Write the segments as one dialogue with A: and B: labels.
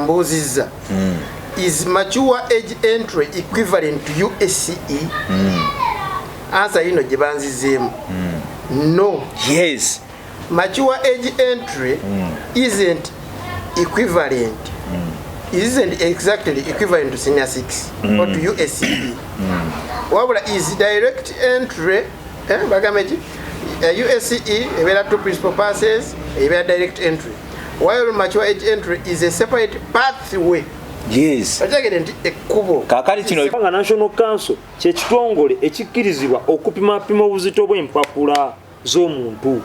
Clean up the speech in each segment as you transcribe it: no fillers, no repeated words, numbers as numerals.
A: Wambuziza. Is mature age entry equivalent to USCE? Answer you know Jibanzizim. No.
B: Yes.
A: Mature age entry isn't equivalent. Isn't exactly equivalent to senior 6 or to USCE. Wabula is direct entry. Bagameji. USCE, there are two principal passes, there are direct entry. While mature age entry is a separate pathway.
B: Yes.
C: Kakati kino National Council kye kitongole ekikkirizibwa okupima obuzito bw'empapula z'omuntu.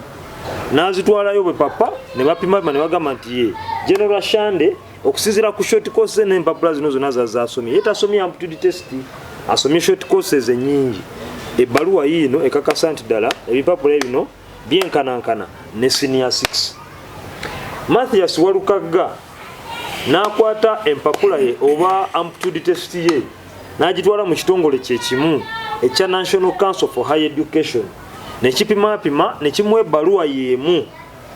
C: N'azitwalayo bwe papa ne bapima ne bagamba nti ye General Shande okusinziira ku short courses n'empapula zino zonna zaasomye. Ye tasomye aptitude test, asomye short courses ennyingi. Ebbaluwa yino ekakasa nti ddala ebipapula ebino byenkanankana ne senior 6. Mathias Walukagga n'akwata empapula ye oba aptitude test ye n'agitwala mu kitongole kye kimu ekya National Council for Higher Education ne kipima ne kimuwa ebbaluwa yemu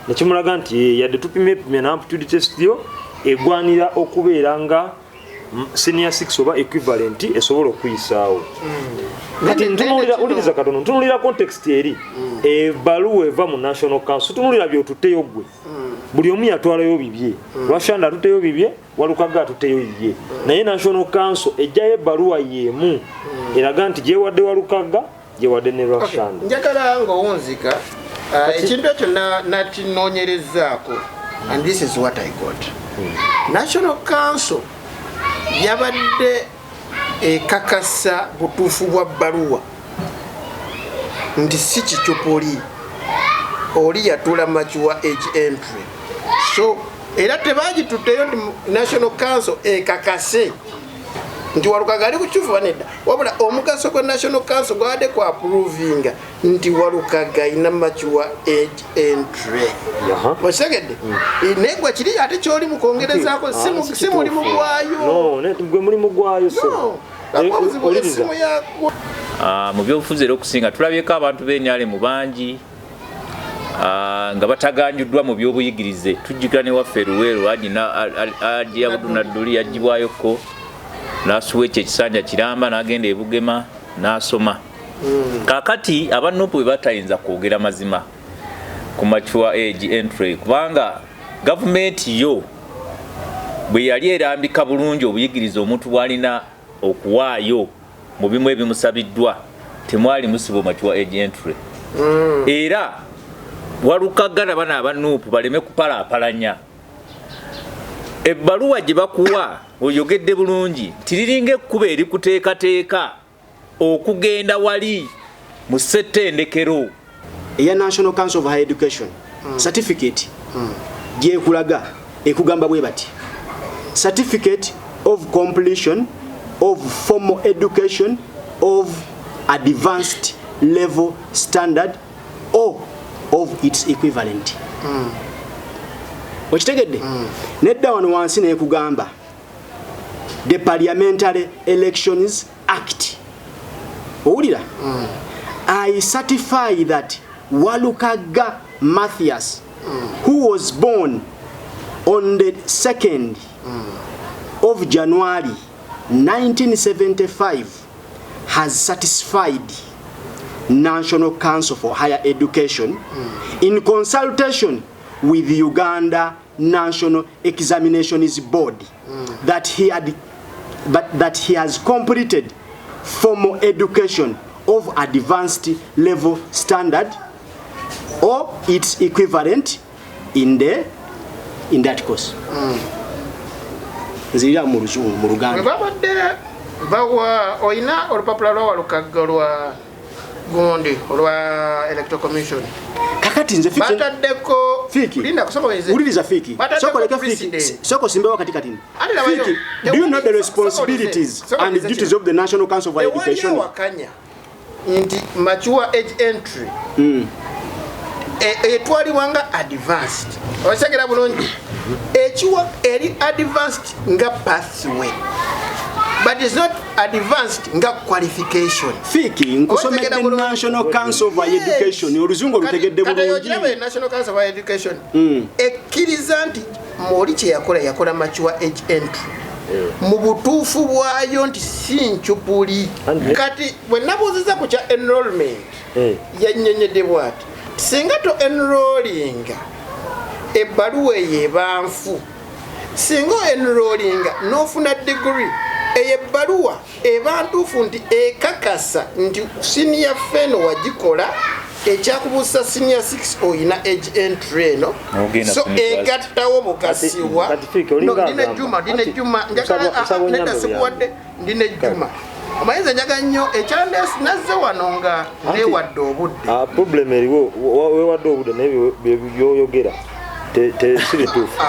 C: ne kimulaga nti yadde tupime na aptitude test yo egwanira okubeera nga senior 6 oba equivalent esobola okuyisaawo. Kati ntunulira katono ntunulira context eri ebbaluwa eva mu National Council tunulira byotuteyo gwe. Buli omu yatwalayo bibye. Lwashanda atuteyo bibye, Walukagga atuteyo bibye. Naye National Council ejjayo ebbaluwa yemu eraga nti gyewadde Walukagga gyewadde ne Lwashanda.
A: Njagala ng'owunzika ekintu ekyo nakinoonyerezaako, and this is what I got. National Council yabadde ekakasa butuufu bwa bbaluwa nti si kikyopoli oli yatula mature age entry. So era tebagituteyo nti National Council ekakase nti Walukagga ali kukyufu nedda, wabula omugaso gwa National Council gwadde ku approvinga nti Walukagga alina mature age entry. Wasegedde negwa kiri ate kyoli mu kongerezaako si mulimu gwayo.
C: No, gwe mulimu gwayo so.
B: Mu byobufuzi era okusinga tulabyeko abantu b'ennyale mu bangi nga bataganjuddwa mu byobuyigirize. Tujjukira ne waffe Luweero Haji Abdul Nadduli yagibwayoko n'asuwa ekyo ekisanja Kiramba n'agenda e Bugema n'asoma. Kaakati abannopu bwe batayinza kwogera mazima ku mature age entry kubanga gavumenti yo bwe yali erambika bulungi obuyigirize omuntu bw'alina okuwaayo mu bimu ebimusabiddwa temwali musibo mature age entry. Era Walukagga na bana abanuupu baleme kupalaapalanya. Ebbaluwa gye bakuwa oyogedde bulungi tiriringa ekkuba eri kuteekateeka okugenda wali mu ssettendekero
D: eya National Council of Higher Education certificate gyekulaga ekugamba bwe bati certificate of completion of formal education of advanced level standard or of its equivalent. Okitegedde? Nedda wano wansi nekugamba the Parliamentary Elections Act. Owulira? I certify that Walukagga Mathias, who was born on the 2nd of January 1975, has satisfied National Council for Higher Education in consultation with the Uganda National Examinations Board that he has completed formal education of advanced level standard or its equivalent in that course. Nzira mu Luganda.
A: Babadde bawa oyina olupapula lwa Walukagga lwa gundi olwa Electoral Commission.
D: Kakati nze fiki
A: bataddeko
D: fiki
A: linda kusoma weze
D: uliriza fiki soko leka fiki soko simbe wakati katini fiki. Do you know the responsibilities and the duties of the National Council of Higher Education?
A: Wakanya nti mature age entry etwaliwanga advanced osegera bulungi ekiwa eri advanced nga pathway but it's not advanced nga qualification.
D: Fiki nkusomedde National Council of Higher Education oluzungu olutegedde bulungi.
A: National Council of Higher Education ekkiriza nti Moli kye yakola mature age entry mu butuufu bwayo nti si nkyupuli. Kati bwe nabuuziza ku kya enrollment yannyonnyodde bw'ati singa to enrollinga ebbaluwa eyo eba nfu, singa enrollinga n'ofuna degree eyo ebbaluwa eba ntuufu nti ekakasa nti senior feno wagikola ekyakubuusa senior 6 oyina age entry eno so egattawo bukasiwa ndine Juma nedda sikuwadde ndine Juma amayinza njaga nnyo ekyandesi nazze wano nga neewadde obudde
C: problem eriwo weewadde obudde naye byoyogera tesirituufu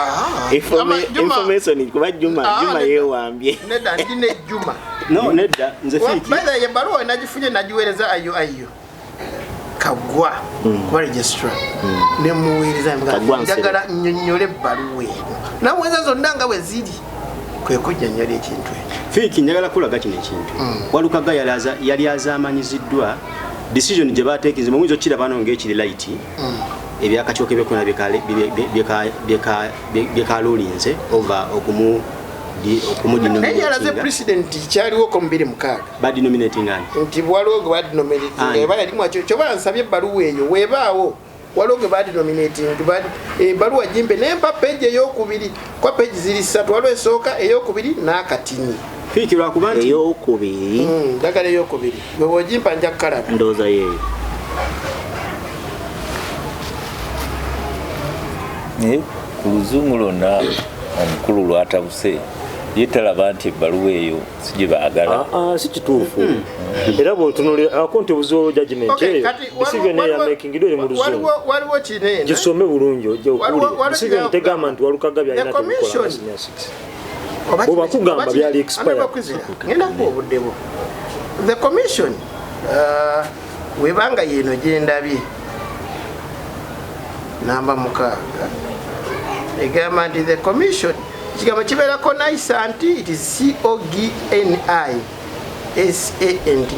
E: information kuba Juma yeewambye
A: nedda ndine Juma
D: nedda nze Fiiki
A: ye baluwa nagifunye nagiweereza ayo Kagwa kwa registrar nemuweereza njagala nnyonnyole ebbaluwa eno namweza zonna nga bwe ziri kwe kujja nnyola ekintu ekyo.
D: Fiiki njagala kulaga kino ekintu Walukaga yali azaamanyiziddwa decision gye baateekinze muyinza okiraba no ng'ekiri light ebyakatyoka ebyokuna byekalolinze ova
A: okumudyalaze president kyaliwo ko 26
D: badinominating
A: nti waliwo gwe badinominating eba yalimu kyoba nsabye ebbaluwa eyo weebaawo waliwo gwe badinominating ebbaluwa jimbe nempa page eyokubiri kwa page ziri 3 waliwo esooka eyokubiri n'akatini
D: Fiiki lwakuba nti
E: eyokubiri
A: njagala eyokubiri bwe bwogimpa nja kukalaba
E: ndowooza yeeyo
B: ku luzungu lwonna omukulu lwatabuse yetalaba nti ebbaluwa eyo si gye baagala
C: si kituufu era bw'otunuulira akonti obuziwo judgment eyo decision eyo yamakingidwa eri mu luzungu
A: waliwo kino
C: gisome bulungi ojja okuwulira decision tegamba nti Walukaga byalina tebikola senior 6 oba kugamba byali expire
A: ngenda ku obudde bwo the commission webanga yeno gyendabye namba 6 egamba nti the commission kigambo kibeerako naisa nti it is COGNI SANT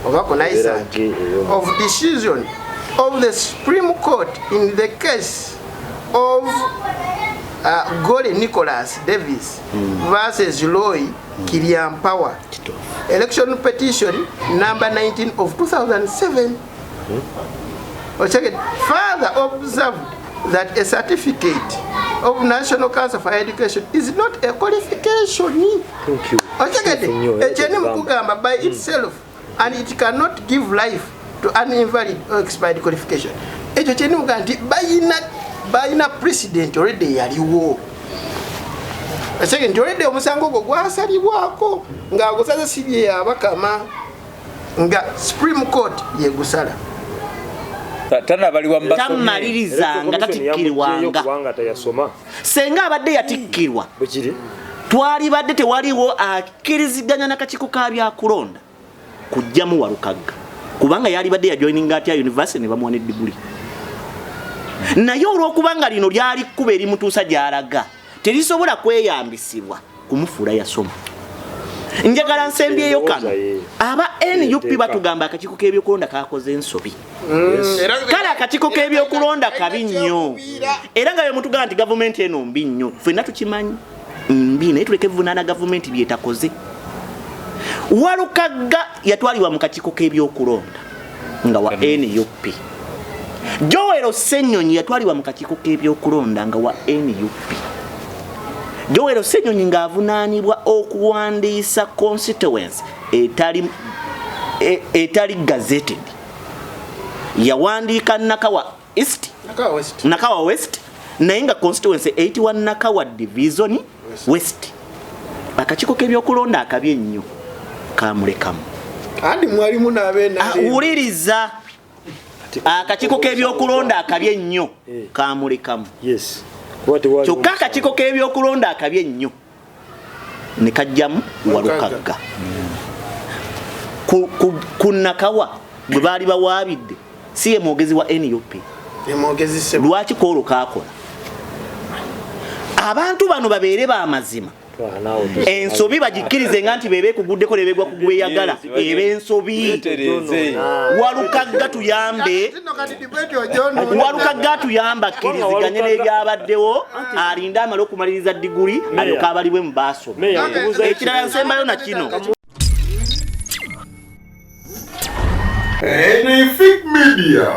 A: oba konaisa of decision of the Supreme Court in the case of Gole Nicholas Davis versus Roy Kiriampawa election petition number 19 of 2007 further observed that a certificate of National Council for Education is not a qualification.
C: Thank you.
A: By itself, and it cannot give life to an invalid or expired qualification. Bayina precedent already yaliwo. Already omusango gwo gwasalibwako nga gusaza sibye abakama nga Supreme Court yegusala.
E: Tamaliriza nga tatikkirwanga senga abadde yatikkirwa twali badde tewaliwo akkiriziganya n'akakiiko ka byakulonda kujjamu Walukaga kubanga yali badde yajoininga atya university ne bamuwa ne degree naye olw'okubanga lino lyali kkuba erimutuusa gy'alaga terisobola kweyambisibwa kumufuula yasoma. Njagala nsembyeyo kano aba NUP batugamba akakiiko k'ebyokulonda kakoze ensobi kale akakiiko k'ebyokulonda kabi nnyo era nga bemutugamba nti gavumenti eno mbi nnyo ffenna tukimanyi mbi naye tuleke vunaana gavumenti byetakoze. Walukaga yatwalibwa mu kakiiko k'ebyokulonda nga wa NUP. Joel Ssenyonyi yatwalibwa mu kakiiko k'ebyokulonda nga wa NUP. Joel Ssenyonyi ng'avunaanibwa okuwandiisa constituency etali gazetted. Yawandiika Nakawa East, Nakawa West, naye nga constituency 81 Nakawa Division West. Akakiiko k'ebyokulonda akabi ennyo kamulekamu.
A: Andi mwalimu n'abeena.
E: Wuliriza. Akakiiko k'ebyokulonda akabi ennyo kamulekamu.
C: Yes.
E: Kyokka akakiiko k'ebyokulonda akabi ennyo ne kajjamu Walukaga. Ku Nakawa bwe baali bawaabidde si ye mwogezi wa NUP. Lwaki koolo kaakola? Abantu bano babeere b'amazima ensobi bagikirize nga nti bebe kuguddeko lebegwa kugweyagala ebe ensobi walukagga tuyambe akkiriziganye n'ebyabaddewo alinda amala okumaliriza diguli alyoka abalibwe mu baaso ekirala nsembayo na kino
F: Enefic Media.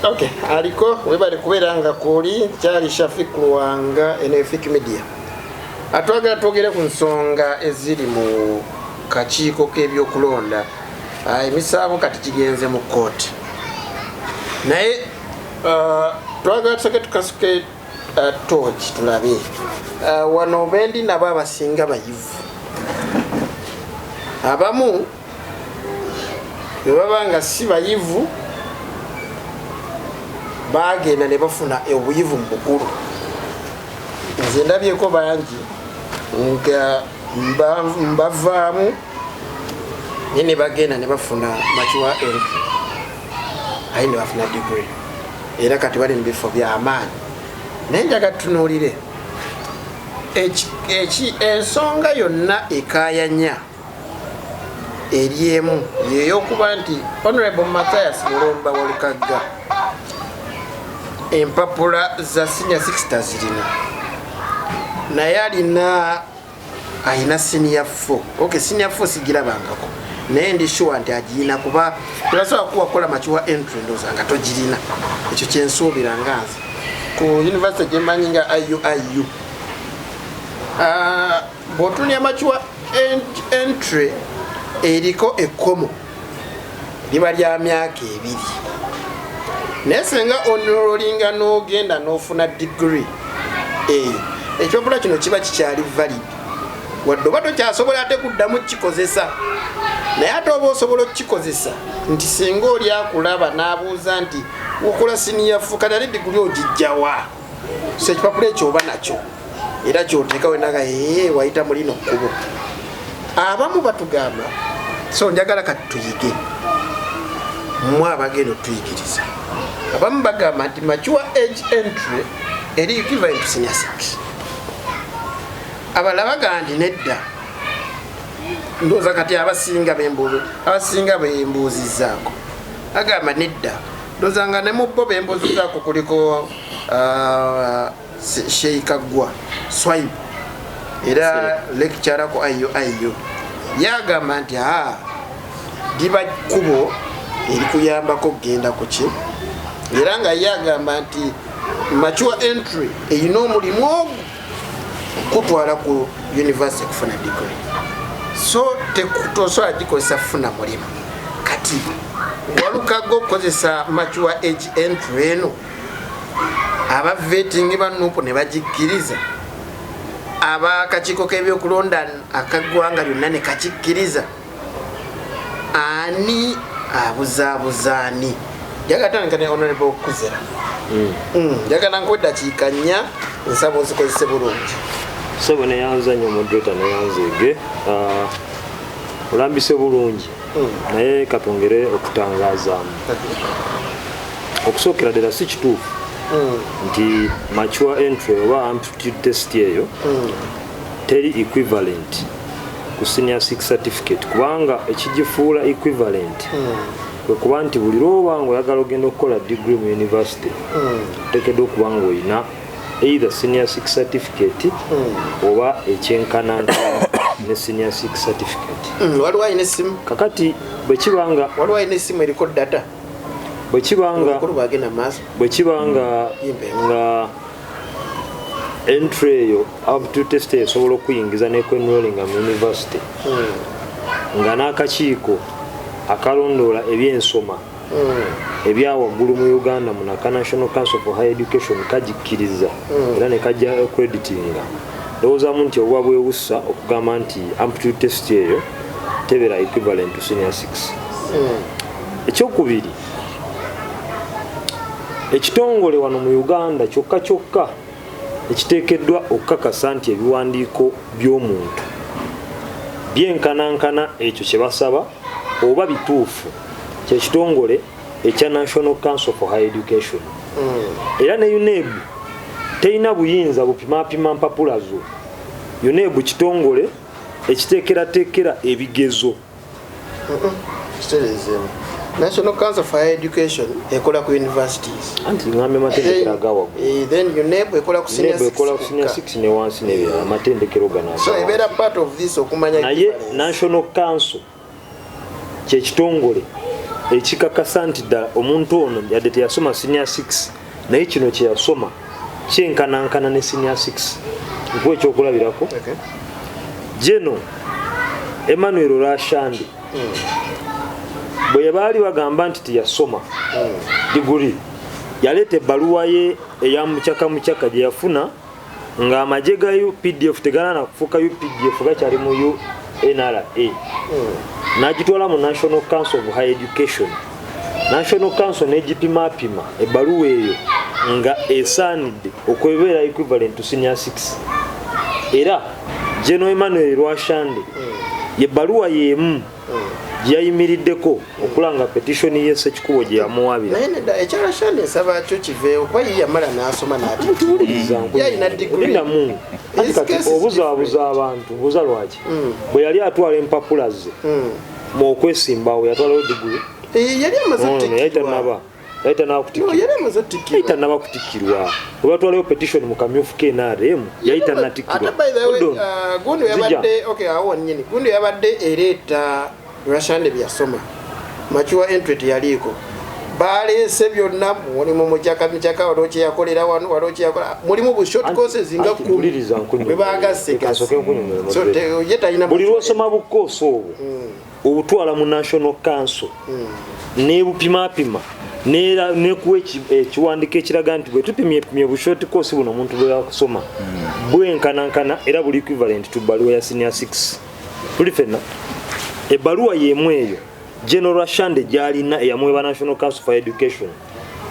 A: Okay, aliko webali kubeera nga kuli kyali Shafik Luwanga Enefic Media. Atwagala twogere ku nsonga eziri mu kakiiko k'ebyokulonda. Emisango kati kigenze mu kooti. Naye twagala tuseke tukasuke tochi tulabe. Wano bendi nabo abasinga bayivu. Abamu bebabanga si bayivu bagenda ne bafuna obuyivu mu bukulu. Nze ndabyeko bangi nga mbavaamu ne bagenda ne bafuna makiwa entry ayi ne bafuna degree era kati bali mu bifo by'amaanyi. Naye njaga tutunuulire ensonga yonna ekayanya eriemu yeyokuba nti Honorable Mathias Mulomba Walukagga empapula za senior 6 zirina naye ayina senior 4. Okay, senior 4 sigirabangako naye ndi sure nti agirina kuba tulasobola kuwakola makiwa entry ndooza nga togirina. Ekyo kyensuubira nganze ku university gyemanyi nga IU. Bw'otunya makiwa entry eriko ekkomo liba lya myaka 2. Naye senga onolinga n'ogenda n'ofuna degree ekyopula kino kiba kikyali valid wadde oba tokyasobola ate kuddamu kikozesa. Naye ate oba osobola okukikozesa nti singa oli akulaba n'abuuza nti okola senior 4 kati ate degree ogijjawa, so ekipapula ekyo oba nakyo era kyoteeka wenaga wayita mu lino kkubo. Abamu batugamba so njagala kati tuyige mwe abagenda otuyigiriza. Abamu bagamba nti mature age entry eri equivalent to senior 6. Abalala bagamba nti nedda. Ndowooza kati abasinga bembuuzizzaako agamba nedda. Ndowooza nga ne mu bo bembuuzizzaako kuliko Sheikh Agwa Swaib era lecturer ko IU yagamba nti diba kubo eri kuyambako kugenda ku ki era nga yagamba nti mature entry eyina omulimu kutwala ku university kufuna degree, so tekutosobola gikozesa kufuna mulimu. Kati Walukagga okukozesa mature age entry eno abavetingi banupu ne bagikkiriza, abakakiiko k'ebyokulonda akaggwanga lyonna ne kakikkiriza, ani abuzaabuzaani? Jagatandika ne Honorable Kuzera. Jagala nkuwe dakiika 4 nsaba ozikozese bulungi.
C: Sebo ne yanza nnyo moderator ne yanzeege olambise bulungi naye katongere okutangazaamu. Okusookera ddala si kituufu nti mature entry oba aptitude test eyo teri equivalent ku senior 6 certificate, kubanga ekigifuula equivalent kwe kuba nti buli lwoba nga oyagala ogenda okukola degree mu university oteekeddwa okuba nga oyina either senior 6 certificate oba ekyenkanankana ne senior 6 certificate.
A: Waliwo ayina essimu
C: kakati bwe kibanga
A: waliwo ayina essimu eriko data
C: bwe kibanga nga entry eyo aptitude test esobola okuyingiza nekwenrolinga mu university nga n'akakiiko akalondoola ebyensoma ebya waggulu mu Uganda mu National Council for Higher Education kagikkiriza era ne kajja accreditinga, ndowoozamu nti obwa bwewussa okugamba nti aptitude test eyo tebeera equivalent to senior 6. Ekyokubiri, ekitongole wano mu Uganda kyokka ekiteekeddwa okukakasa nti ebiwandiiko by'omuntu byenkanankana ekyo kye basaba oba bituufu kyekitongole ekya National Council for Higher Education. Era ne UNEB teina buyinza bupimapima mpapula zo. UNEB kitongole ekiteekerateekera ebigezo.
A: National Council for Education ekola ku universities.
C: Anti ngambe matendekero gawa.
A: Then UNEB ekola ku senior
C: 6 ne wansi ne bya matendekero gana.
A: So ebera part of this okumanya.
C: Naye National Council kye kitongole ekikakasa nti ddala omuntu ono yadde teyasoma senior 6 naye kino kye yasoma kyenkanankana ne senior 6. Nkwe ekyokulabirako. Jeno Emmanuel Rashandi bwe baali bagamba nti tiyasoma diguri yaleta ebbaluwa ye eya mukyaka gye yafuna ng'amagye ga UPDF tegana na kufuuka UPDF gakyali mu NRA n'agitwala mu National Council of Higher Education. National Council n'egipimapima ebbaluwa eyo nga esaanidde okwebeera equivalent to senior 6 era General Emmanuel Rwashande yebbaluwa yemu yayimiriddeko okulanga petition ye Ssekikubo gye yamuwabira.
A: Naye nedda ekyala Shande nsaba kyo kiveewo kuba ye yamala n'asoma n'atuuliriza yalina diguli
C: kati obuzaabuza abantu mbuuza lwaki bwe yali atwala empapula ze mu okwesimbawo yatwalawo diguli
A: yali amaze otikkirwa
C: yayita naba kutikkirwa bwe batwalayo petition mu kamyufu KNRM yayita natikkirwa.
A: Gundi yabadde ereeta Rashande byasoma machuwa entry yaliko baleese byonna mulimu mukyaka waloki yakolera wano waloki yakola mulimu bu short courses nga 10 bwe bagase so yeta ina
C: buli lwosoma bukoso obwo obutwala mu National Council ne bupimapima ne kuwe ekiwandiko ekiraga nti bwe tupimye bu short course buno omuntu bwe yakusoma bwenkanankana era buli equivalent to baluwa ya senior 6 tuli fenna ebbaluwa yemu eyo General Rashande gyalina eyamweba National Council for Education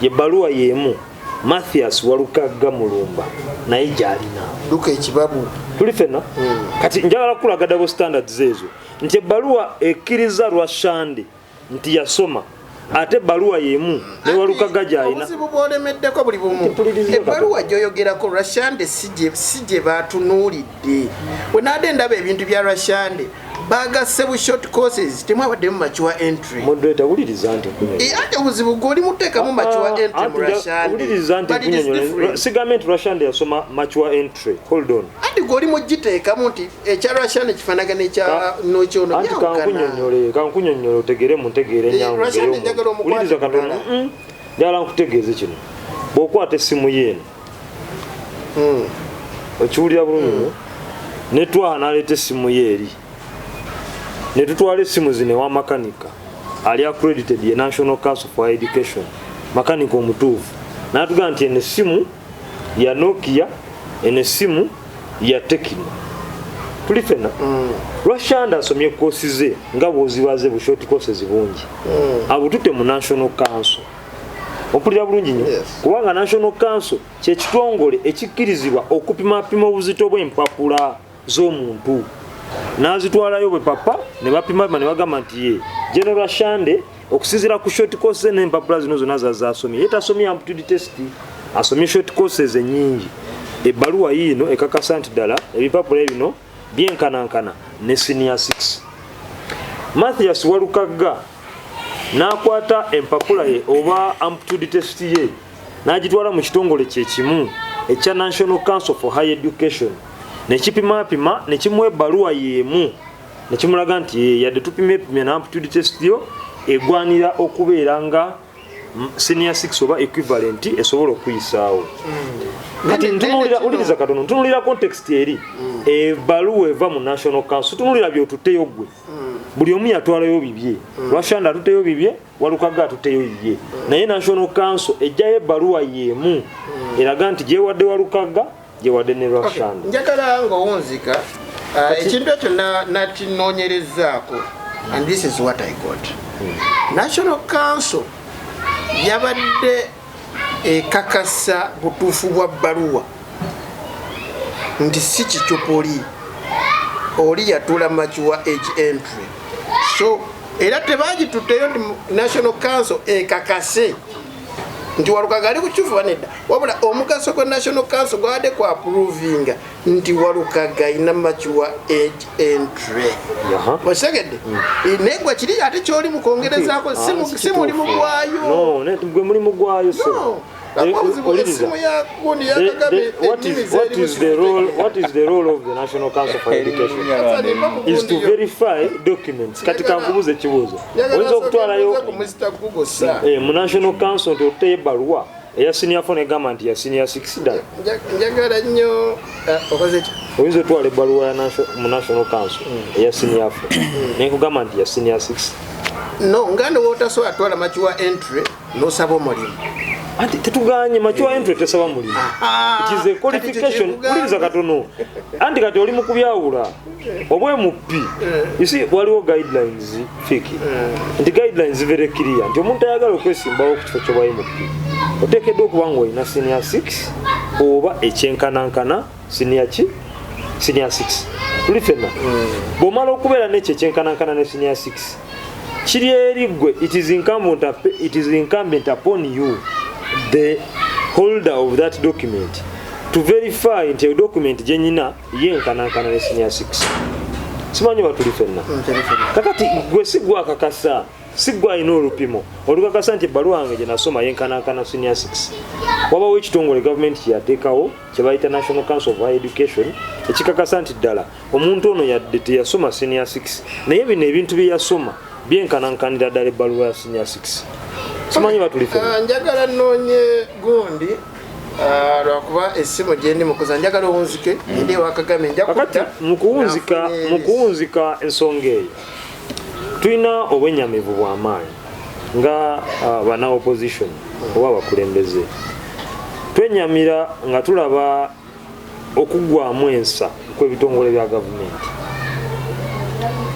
C: yebbaluwa yemu Mathias Walukagga Mulumba naye gyalina
A: duka ekibabu
C: tuli fenna kati njagala kulaga double standards ezo nti ebbaluwa ekkiriza Rashande nti yasoma ate baluwa yemu ne Walukagga gyalina
A: obuzibu bwolemeddeko buli bumu ebbaluwa gyoyogerako Rashande sije batunuulidde we nade ndaba ebintu bya Rashande bagase bu short courses temwabadde mu machuwa entry
C: moderator uliriza nti
A: ate obuzibu goli muteeka mu machuwa entry mu Rashande
C: uliriza nti sigament Rashande yasoma machuwa entry hold on
A: ate goli mugiteeka mu nti ekya Rashande kifanagana ekya n'ekyono
C: anti kankunyonyole otegere muntegere nyangu uliriza katono njagala nkutegeeze kino bw'okwata essimu yeeno okiwulira bulungi netwaha n'aleeta essimu ye eri ne tutwala essimu zino wa makanika ali accredited ye National Council for Education makanika omutuufu n'atugamba nti eno essimu ya Nokia eno essimu ya Tecno tuli fenna Rashande asomye koosi ze nga bw'ozibaze bu short courses bungi abutute mu National Council ompulira bulungi nnyo kubanga National Council kye kitongole ekikkirizibwa okupimapima obuzito bw'empapula z'omuntu n'azitwalayo bwe papa ne bapima ne bagamba nti ye General Rashande okusinziira ku short courses n'empapula zino zonna zazasomye ye tasomye aptitude test asomye short courses ennyingi ebbaluwa yiino ekakasa nti ddala ebipapula ebino byenkanankana ne senior 6 Mathias Walukagga n'akwata empapula ye oba aptitude test ye n'agitwala mu kitongole kye kimu ekya National Council for Higher Education nekipimapima nekimuwa ebbaluwa yemu nekimulaga nti yadde tupimye na aptitude test yo egwanira okubeera nga senior 6 oba equivalent esobola okuyisaawo kati uliriza katono ntunulira context eri ebbaluwa eva mu National Council tunulira byotuteyo gwe buli omu yatwalayo bibye Rashande atuteyo bibye Walukagga atuteyo bibye naye National Council ejjayo ebbaluwa yemu eraga nti gyewadde Walukagga gyewadde ne Rashande.
A: Njagala ng'owunzika ekintu ekyo nakinoonyerezaako and this is what I got. National Council yabadde ekakasa butuufu bwa bbaluwa nti si kikyopoli oli yatula machuwa age entry so era tebagituteyo nti National Council ekakase nti Walukaga ali kukyufu banedda wabula omugaso gwa National Council gwade kwa approvinga nti Walukaga ina mature age entry wasegedde negwa kiri ate kyoli mukongerezaako si muli mu gwayo
C: gwe muli mu gwayo so what is the role of the National Council for Education is to verify documents kati kankubuze ekibuuzo oyinza okutwalayo mu National Council nti oteye ebbaluwa eya senior 4 negamba nti ya senior 6 ddala
A: njagala nnyo okoze ki
C: oyinza otwala ebbaluwa mu National Council eya senior 4 nekugamba nti ya senior 6
A: no nganda wotasobola atwala mature entry nosaba omulimu
C: anti tetuganye mature entry tesaba mulimu it is a qualification uliza katono anti kati oli mu kubyawula obwe mu P you see waliwo guidelines fiki nti guidelines very clear nti omuntu ayagala okwesimbawo ku kifo ky'obwayi mu P oteekeddwa okuba ng'olina senior 6 oba ekyenkanankana senior 6 tuli fenna bw'omala okubeera n'ekyo ekyenkanankana ne senior 6 kiri eri ggwe it is incumbent upon you the holder of that document to verify nti eyo document gyenyina yenkanankana ne senior 6 simanyi batuli fenna kakati gwe sigwa akakasa sigwa ino olupimo olukakasa nti ebbaluwa yange gye nasoma yenkanankana senior 6 wabawo ekitongole gavumenti kyeyateekawo kye bayita National Council of Higher Education ekikakasa nti ddala omuntu ono yadde teyasoma senior 6 naye bino ebintu bye yasoma byenkanankanira ddala ebbaluwa ya senior 6 simanyi batulife
A: njagala nnoonye gundi lwakuba essimu gyendi mukuza njagala owunzike ndi Wakagame
C: kakati mukuwunzika ensonga eyo tulina obwennyamivu bw'amaanyi nga bana opposition oba abakulembeze twenyamira nga tulaba okuggwamu ensa kw'ebitongole bya gavumenti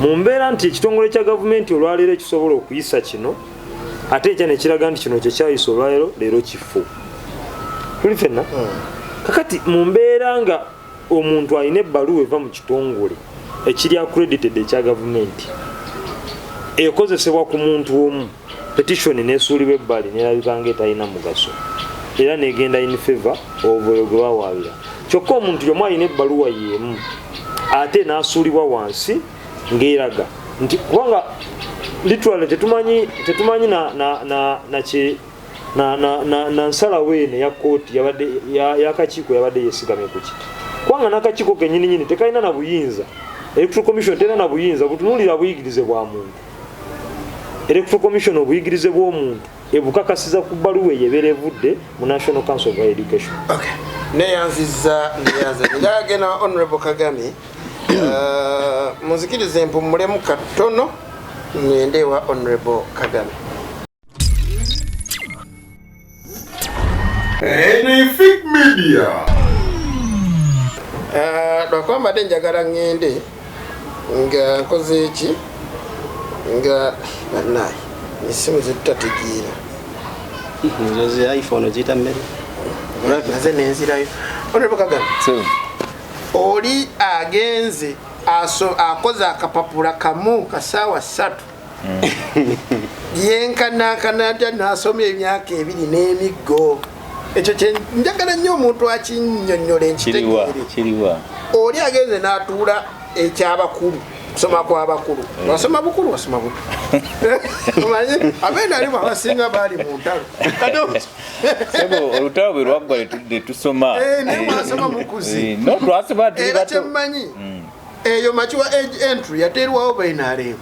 C: mu mbeera nti ekitongole kya gavumenti olwaleero ekisobola okuyisa kino ate ekya nekiraga nti kino kyekyayisa olwaleero leero kifu tuli fenna kakati mu mbeera nga omuntu alina ebbaluwa eva mu kitongole ekiri accredited ekya gavumenti ekozesebwa ku muntu omu petition nesuulibwa ebbali nerabika nga etalina mugaso era negenda in favor obwoyo gwe bawaabira kyokka omuntu yomu alina ebbaluwa yemu ate nasuulibwa wansi ng'eraga nti kubanga literally tetumanyi na nsalawo eno eya kooti yakakiiko yabadde yesigamye kuki kubanga n'akakiiko kennyininyini tekalina na buyinza electoral commission terina na buyinza butunuulira buyigirize bwa muntu electoral commission obuyigirize bw'omuntu ebukakasiza ku bbaluwa eyo ebeera evudde mu National Council of Higher Education.
A: neyanziza njagagenda Honorable Kagame muzikirize mpumulemu katono ngende wa Honorable Kagame.
F: Enefik Media.
A: Lwakuba njagala ngende nga nkoze eki nga banayi esimu zitutategeera
D: nzozi iPhone zita mmere
A: naze nenzirayo. Honorable Kagame oli agenze akoze akapapula kamu kasaawa 3 yenkanankana dda nasoma emyaka 2 n'emiggo ekyo njagala nnyo omuntu akinnyonnyola
B: enkitegeere
A: oli agenze n'atuula ekyabakulu kusoma kw'abakulu wasoma bukulu wasoma buto omanyi abeena alimu abasinga baali mu ntalo
B: olutalo bwe lwaggwa netusoma
A: naye mwasoma mukuzi
B: era
A: kyemmanyi eyo mature age entry yateerwawo bainaleemu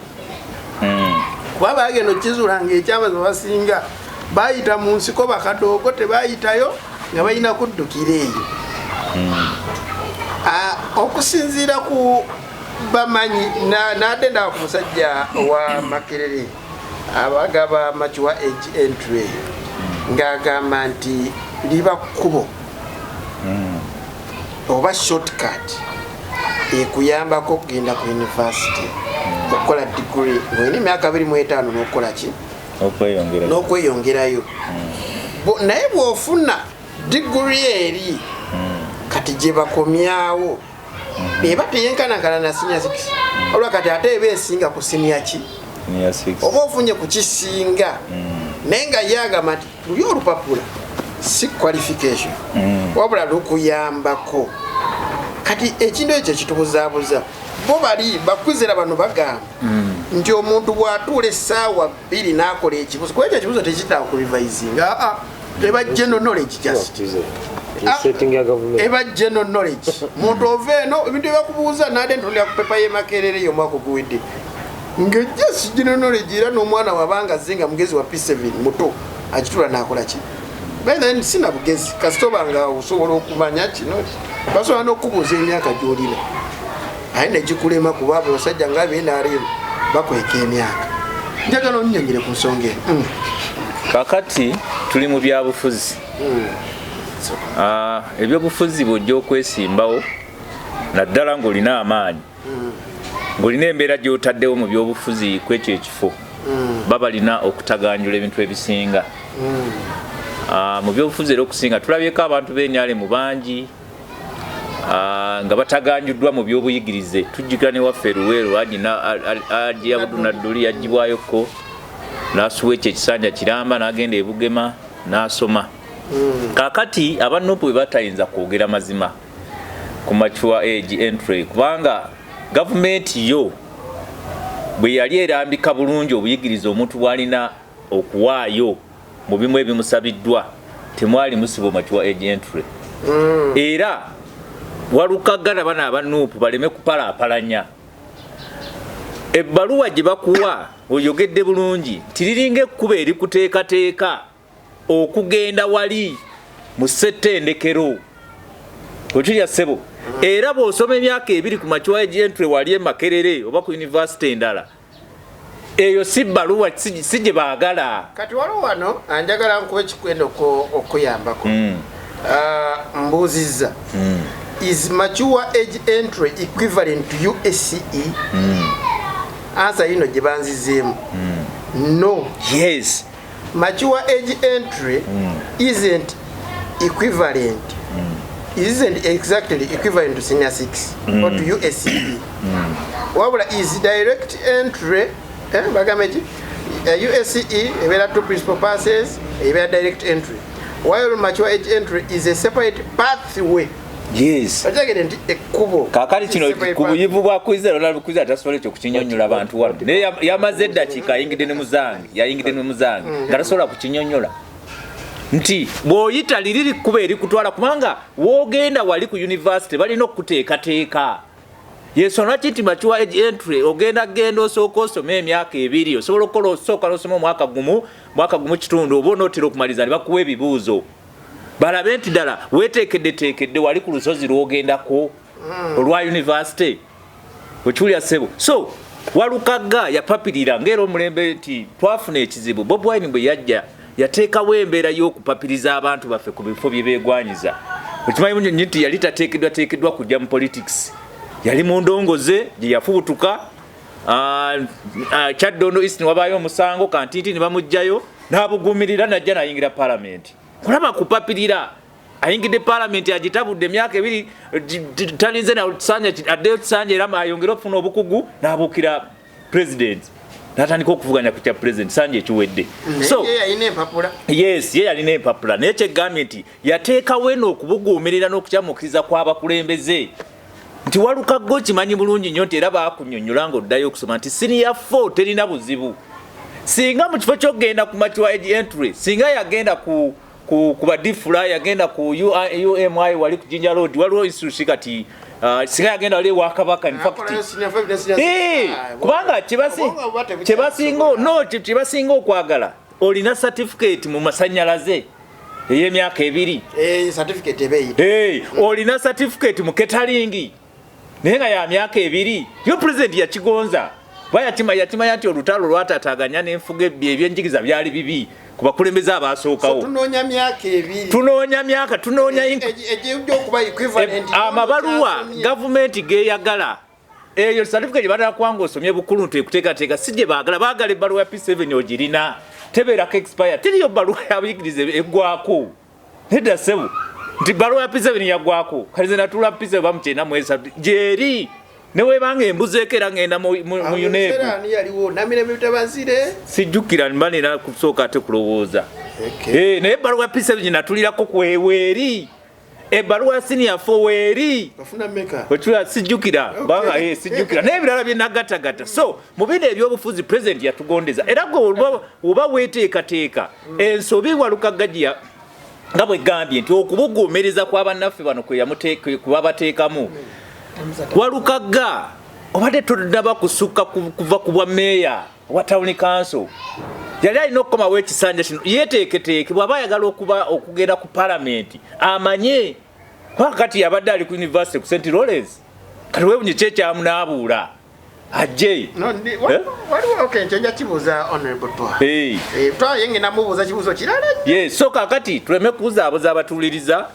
A: kuba bagenda okizuula ng'ekyamaze basinga bayita mu nsiko bakadoogo tebayitayo nga balina kuddukira eyo okusinziira ku bamanyi nadde ndawa ku musajja wa Makerere abagaba mature age entry ng'agamba nti liba kkubo oba shortcut ekuyambako okugenda ku university okukola degree ng'olina emyaka 25 n'okukola ki n'okweyongerayo naye bw'ofuna degree eri kati gye bakomyawo eba teyenkanankana na senior 6 olwa kati ate eba esinga ku senior ki oba ofunye ku kisinga nenga yagamba nti luli olupapula si qualification wabula lukuyambako kati ekintu ekyo kitubuzaabuza bo bali bakwizera bano bagamba nti omuntu bw'atuula essaawa 2 n'akola ekibuzo kuba ekyo ekibuzo tekitaawa kulivayizinga eba general knowledge just eba general knowledge muntu ova eno ebintu byebakubuuza naade ntolera ku pepa y'emakerere y'omwaka oguwedde nga just general knowledge era n'omwana wabanga azzenga mugezi wa P7 muto agitula n'akola ki then sina bugezi kasitoba nga osobola okumanya kino basobola n'okubuuza emyaka gy'olina aye negikulema kuba abo basajja nga BNRM bakweka emyaka njagala onnyongere ku nsonga eno
B: kakati tuli mu byabufuzi ebyobufuzi bw'ojja okwesimbawo naddala ng'olina amaanyi ng'olina embeera gy'otaddewo mu byobufuzi kwekyo ekifo babalina okutaganjula ebintu ebisinga mu byobufuzi era okusinga tulabyeko abantu b'enyale mu bangi nga bataganjuddwa mu byobuyigirize tujjukira ne waffe Luweero Haji Abdul Nadduli yagibwayoko n'asuwa ekyo ekisanja kiramba n'agenda e Bugema n'asoma kakati abannopu bwe batayinza kwogera mazima ku mature age entry kubanga gavumenti yo bwe yali erambika bulungi obuyigirize omuntu bw'alina okuwaayo mu bimu ebimusabiddwa temwali musibo mature age entry era walukagana bana abanupu baleme kupalaapalanya ebbaluwa gye bakuwa oyogedde bulungi tiriringa ekkuba eri kuteekateeka okugenda wali mu ssettendekero okirya ssebo era bw'osoma emyaka 2 ku mature age entry wali e Makerere oba ku yunivasite endala eyo si bbaluwa si gye baagala
A: kati waliwo wano anjagala nkuba ekikwenda okuyambako mbuuzizza is mature age entry equivalent to USCE? Answer you know gye banzizeemu no.
B: Yes,
A: mature age entry isn't equivalent isn't exactly equivalent to senior 6 or to USCE. Wabula is direct entry bagameti USCE ebeera 2 principal passes ebeera direct entry while mature age entry is a separate pathway.
B: Yes.
A: Ajagere nti ekkubo
B: kakali kino ku buyivu bwa kwizera olabukwiza tasobola ekyo kukinyonnyola abantu wano naye yamaze eddakiika ayingidde ne muzange nga tasobola kukinyonnyola nti bw'oyita liri kkuba eri kutwala kubanga woogenda wali ku yunivasite balina okukuteekateeka yensonga ki nti mature age entry ogenda osooka osoma emyaka 2 osobola okukola osooka n'osoma mwaka gumu kitundu oba onootera okumaliza ne bakuwa ebibuuzo balabe nti ddala weeteekeddeteekedde wali ku lusozi lw'ogendako olwa yunivasite okiwulira ssebo so walukagga yapapirira ng'era omulembe nti twafuna ekizibu Bobi Wine bwe yajja yateekawo embeera y'okupapiriza abantu baffe ku bifo bye beegwanyiza okimanyi nti yali tateekeddwa kujja mu politics yali mu ndongoze gye yafubutuka Kyaddondo East ne wabaayo omusango kantinti ne bamuggyayo n'abuguumirira najja n'ayingira palamenti kulaba kupapirira ayingidde palamenti agitabudde emyaka 2 talinze na tusanja addeyo tusanja era ayongera okufuna obukugu n'abuukira president n'atandika okuvuganya ku kya president sanja ekiwedde so yes ye yalina empapula naye kyegambye nti yateekawo eno okubuguumirira n'okukyamukiriza kw'abakulembeze nti walukaggo kimanyi bulungi nnyo nti era baakunnyonnyola ng'oddayo okusoma nti senior 4 terina buzibu singa mu kifo ky'okgenda ku mature age entry singa yagenda ku badifula yagenda ku UMI wali ku Jinja Road waliwo institution kati singa yagenda wali wakabaka in fact kubanga kyebasinga okwagala olina certificate mu masannyalaze ey'emyaka 2
A: certificate ebeeyita
B: olina certificate mu catering naye nga ya myaka 2 yo president yakigonza yatimanya nti olutalo lwatataganya n'enfuga ebyenjigiriza byali bibi ku bakulembeze abaasookawo
A: tunoonya myaka 2
B: tunoonya amabaluwa gavumenti geeyagala eyo certificate gye batala kubanga osomye bukulu nti ekuteekateeka si gye baagala ebbaluwa ya P7 ogirina tebeerako expire teriyo bbaluwa yabuyigiriza eggwako nedda ssebo nti bbaluwa ya P7 yaggwako kalize natuula P7 bamukyena mwezi gyeri newe bange embuze ekera ngenda mu UNEP
A: ani yaliwo namire bitabazire
B: sijjukira mbani na kusooka ate kulowooza naye ebbaluwa P7 natulirako kweweri ebbaluwa senior weri
A: bafuna meka
B: otula sijjukira banga sijjukira n'ebirala bye nagattagatta so mu bino ebyobufuzi president yatugondeza era gwe oba weeteekateeka ensobi Walukagga nga bwe gambye nti okubugoomereza kw'abannaffe bano kubabateekamu Walukagga obadde tonnaba kusukka kuva ku bwa meeya wa town council yali alina okukomawo ekisanja kino yeeteeketeeke bw'aba ayagala okugenda ku palamenti amanye wakati yabadde ali ku university ku St. Lawrence kati webunye kyekyamunaabuula ajje
A: waliwo kenjenja kibuuza honorable twa yenge namubuuza kibuuzo kirala
B: so kakati tuleme kuzaabuza abatuuliriza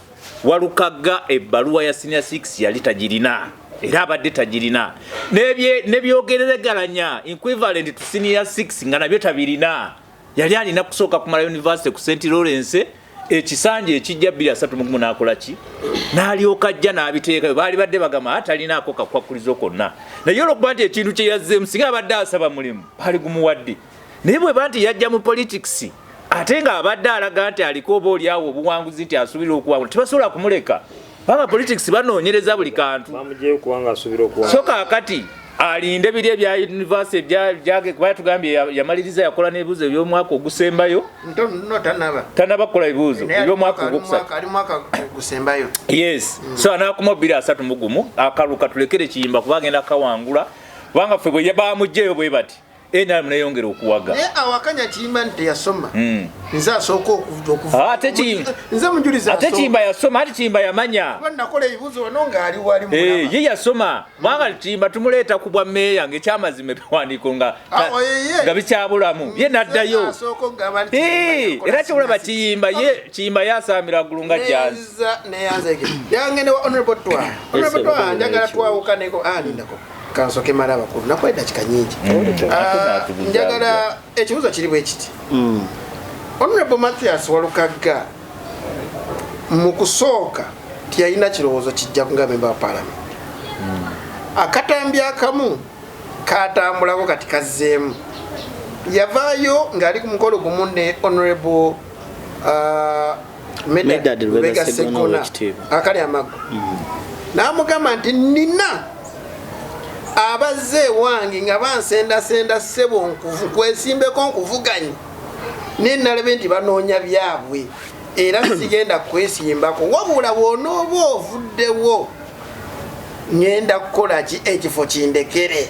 B: Walukagga ebbaluwa ya senior 6 yali tagirina era abadde tagirina nebyogereregalanya equivalent to senior 6 nga nabyo tabirina yali alina kusooka kumala university ku St. Lawrence ekisanja ekijja 233 n'akola ki n'alyoka ajja n'abiteekayo baali badde bagamba atalinaako kakwakulizo konna naye olwokuba nti ekintu kye yazzeemu singa abadde asaba mulimu baali gumuwadde naye bwe banti yajja mu politics ate nga abadde alaga nti aliko oba oliawo obuwanguzi nti asuubira okuwangula tebasobola kumuleka banga politics banoonyereza buli kantu so kaakati alinde biri ebya university byage kuba tugambye yamaliriza yakola n'ebibuuzo eby'omwaka ogusembayo tanaba kukola ebibuuzo eby'omwaka
A: ogusembayo
B: yes so anaakuma 233 akaluka tulekere kiyimba kuba agenda kawangula kubanga ffe bwe bamugjeyo bwe bati NRM neyongera okuwaga
A: awakanya kiyimba nti yasoma nze asooka okuva
B: nze mujuliza ate kiyimba yasoma ate kiyimba yamanya
A: nakola ebibuuzo wano ng'ali wali
B: ye yasoma kubanga kiyimba tumuleeta ku bwa meeya ng'ekyamazima ebiwandiiko nga bikyabulamu ye n'addayo era kyolaba kiyimba yasamira ggulu nga jazz
A: yangene wa honorable twa njagala twawukaneko alindako kansoke mara bakulu nakwenda kikanyingi njagala ekibuzo kiri bwe kiti honorable Mathias Walukagga mu kusooka tiyalina kirowoozo kijja nga memba wa parliament akatambi akamu katambulako kati kazzeemu yavaayo ng'ali ku mukolo gumu ne honorable Medad Lubega Sseggona akali amago n'amugamba nti nina abazze wange nga bansendasenda ssebo nkwesimbeko nkuvuganye nenalebe nti banoonya byabwe era sigenda kwesimbako wabula bw'onooba ovuddewo ngenda kukola ki ekifo kindekere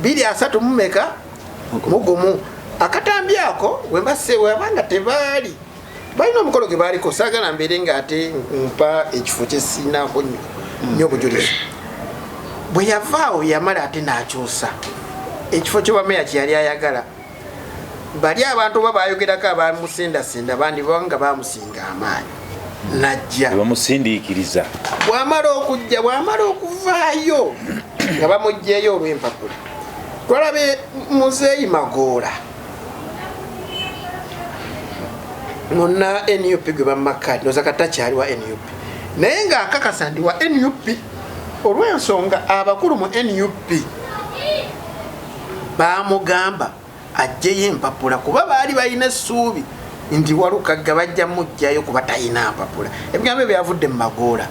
A: 230 mumeka mugumu akatambi ako webanga tebaali balina omukolo gwe baaliko saagala mbeere nga ate mpa ekifo kyesinaako nnyo obujulizi bwe yavaawo yamala ate n'akyusa ekifo ky'obwameeya kyeyali ayagala bali abantu oba bayogerako abamusendasenda bandi banga bamusinga amaanyi najja
B: bamusindiikiriza
A: bw'amala okuvaayo nga bamugjeeyo olw'empapula twalabe muzeeyi Magoola muna NUP gwe bamakadi noza katakyali wa NUP naye ng'akakasa ndi wa NUP olw'ensonga abakulu mu NUP bamugamba ajjeyo empapula kuba baali balina essuubi nti Walukagga bajja mujjayo kuba talina mpapula ebigambo byavudde mu Magoola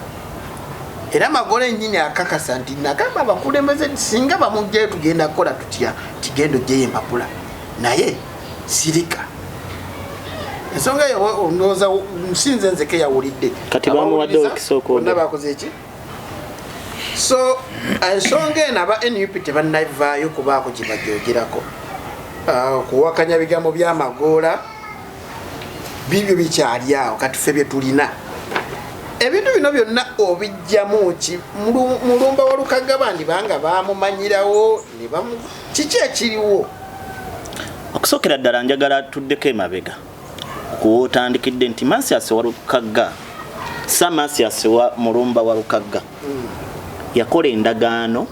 A: era Magoola ennyini akakasa nti nagamba abakulembeze singa bamugjayo tugenda kukola tutya kigendo jjeyo empapula naye sirika ensonga eyo ndowooza nsinze nzeke yawulidde
E: kati bamuwadde okisoko
A: bakoze eki so ensonga eno aba NUP tebannavaayo kubaako kye bajoogerako kuwakanya bigambo bya Magoola bibyo bikyali awo kati ffe bye tulina ebintu bino byonna obijjamu ki mulumba Walukagga bandi banga bamumanyirawo kiki ekiriwo
E: okusookera ddala njagala tuddeko emabega kuwotandikidde nti Mathias Walukagga Mathias wa mulumba Walukagga yakola endagaano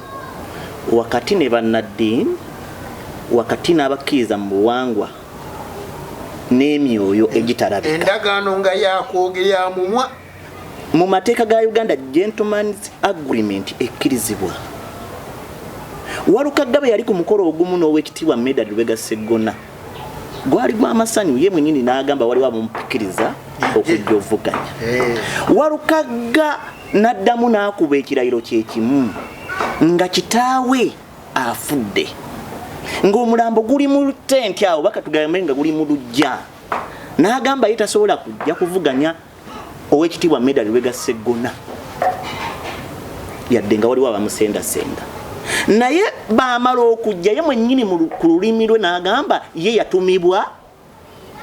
E: wakati ne bannaddiini wakati n'abakkiriza mu buwangwa n'emyoyo egitalabika
A: endagaano nga yakwogerya mumwa
E: mu mateeka ga Uganda Gentleman's Agreement ekkirizibwa Walukagga yali ku mukolo ogumu n'owekitiibwa Medard Lubega Sseggona gwali gwa masanyu ye mwennyini n'agamba waliwo abamupikiriza okujja ovuganya. Walukagga n'addamu n'akuba ekirayiro kye kimu nga kitaawe afudde ng'omulambo guli mu tenti awo bakatugambe nga guli mu luggya n'agamba ye tasobola kujja kuvuganya owekitiibwa Medard Lubega Sseggona yadde nga waliwo abamusendasenda naye baamala okujja ye mwennyini ku lulimi lwe n'agamba ye yatumibwa